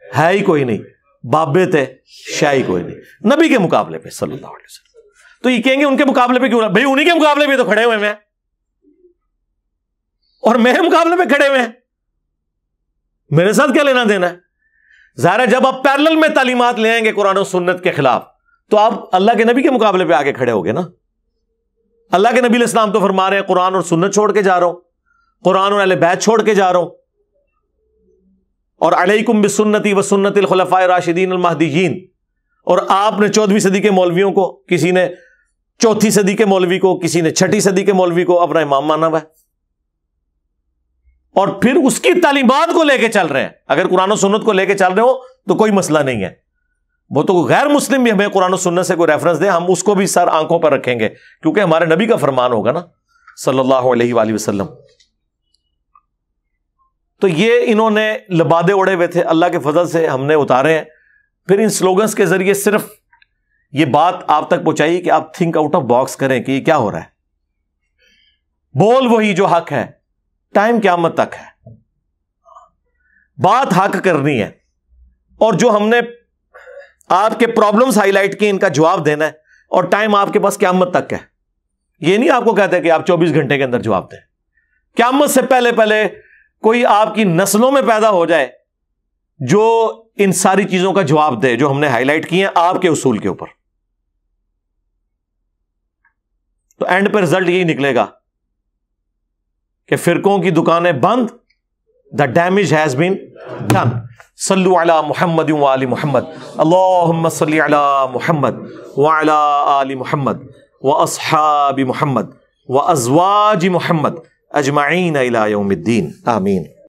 ہے ہی کوئی نہیں, بابیت ہے شاہی کوئی نہیں نبی کے مقابلے پہ صلی اللہ علیہ وسلم. تو یہ کہیں گے ان کے مقابلے پہ کیوں نہ, بھائی انہی کے مقابلے پہ تو کھڑے ہوئے میں, اور میرے مقابلے پہ کھڑے ہوئے ہیں, میرے ساتھ کیا لینا دینا ہے. ظاہر ہے جب آپ پیرلل میں تعلیمات لے آئیں گے قرآن و سنت کے خلاف تو آپ اللہ کے نبی کے مقابلے پہ آگے کھڑے ہوگے نا. اللہ کے نبی علیہ السلام تو فرما رہے ہیں قرآن اور سنت چھوڑ کے جا رہا ہوں, قرآن اور اہل بیت چھوڑ کے جا رہا ہوں, اور علیکم بسنتی و سنت الخلفاء الراشدین المہدیین. اور آپ نے 14ویں صدی کے مولویوں کو, کسی نے 4تھی صدی کے مولوی کو, کسی نے 6ٹھی صدی کے مولوی کو اپنا امام مانا ہوا ہے, اور پھر اس کی تعلیمات کو لے کے چل رہے ہیں. اگر قرآن و سنت کو لے کے چل رہے ہو تو کوئی مسئلہ نہیں ہے. وہ تو غیر مسلم بھی ہمیں قرآن و سنت سے کوئی ریفرنس دے, ہم اس کو بھی سر آنکھوں پر رکھیں گے, کیونکہ ہمارے نبی کا فرمان ہوگا نا صلی اللہ علیہ وآلہ وسلم. تو یہ انہوں نے لبادے اڑے ہوئے تھے, اللہ کے فضل سے ہم نے اتارے ہیں. پھر ان سلوگنز کے ذریعے صرف یہ بات آپ تک پہنچائی کہ آپ تھنک آؤٹ آف باکس کریں کہ یہ کیا ہو رہا ہے. بول وہی جو حق ہے, ٹائم قیامت تک ہے, بات حق کرنی ہے, اور جو ہم نے آپ کے پرابلمز ہائی لائٹ کی ان کا جواب دینا ہے, اور ٹائم آپ کے پاس قیامت تک ہے. یہ نہیں آپ کو کہتے کہ آپ 24 گھنٹے کے اندر جواب دیں. قیامت سے پہلے پہلے کوئی آپ کی نسلوں میں پیدا ہو جائے جو ان ساری چیزوں کا جواب دے جو ہم نے ہائی لائٹ کی ہیں آپ کے اصول کے اوپر. تو اینڈ پہ رزلٹ یہی نکلے گا کہ فرقوں کی دکانیں بند, the damage has been done. صلو علی محمد وآل محمد, اللہم صلی علی محمد وعلی آل محمد واصحاب محمد وازواج محمد اجمعین الی یوم الدین, آمین.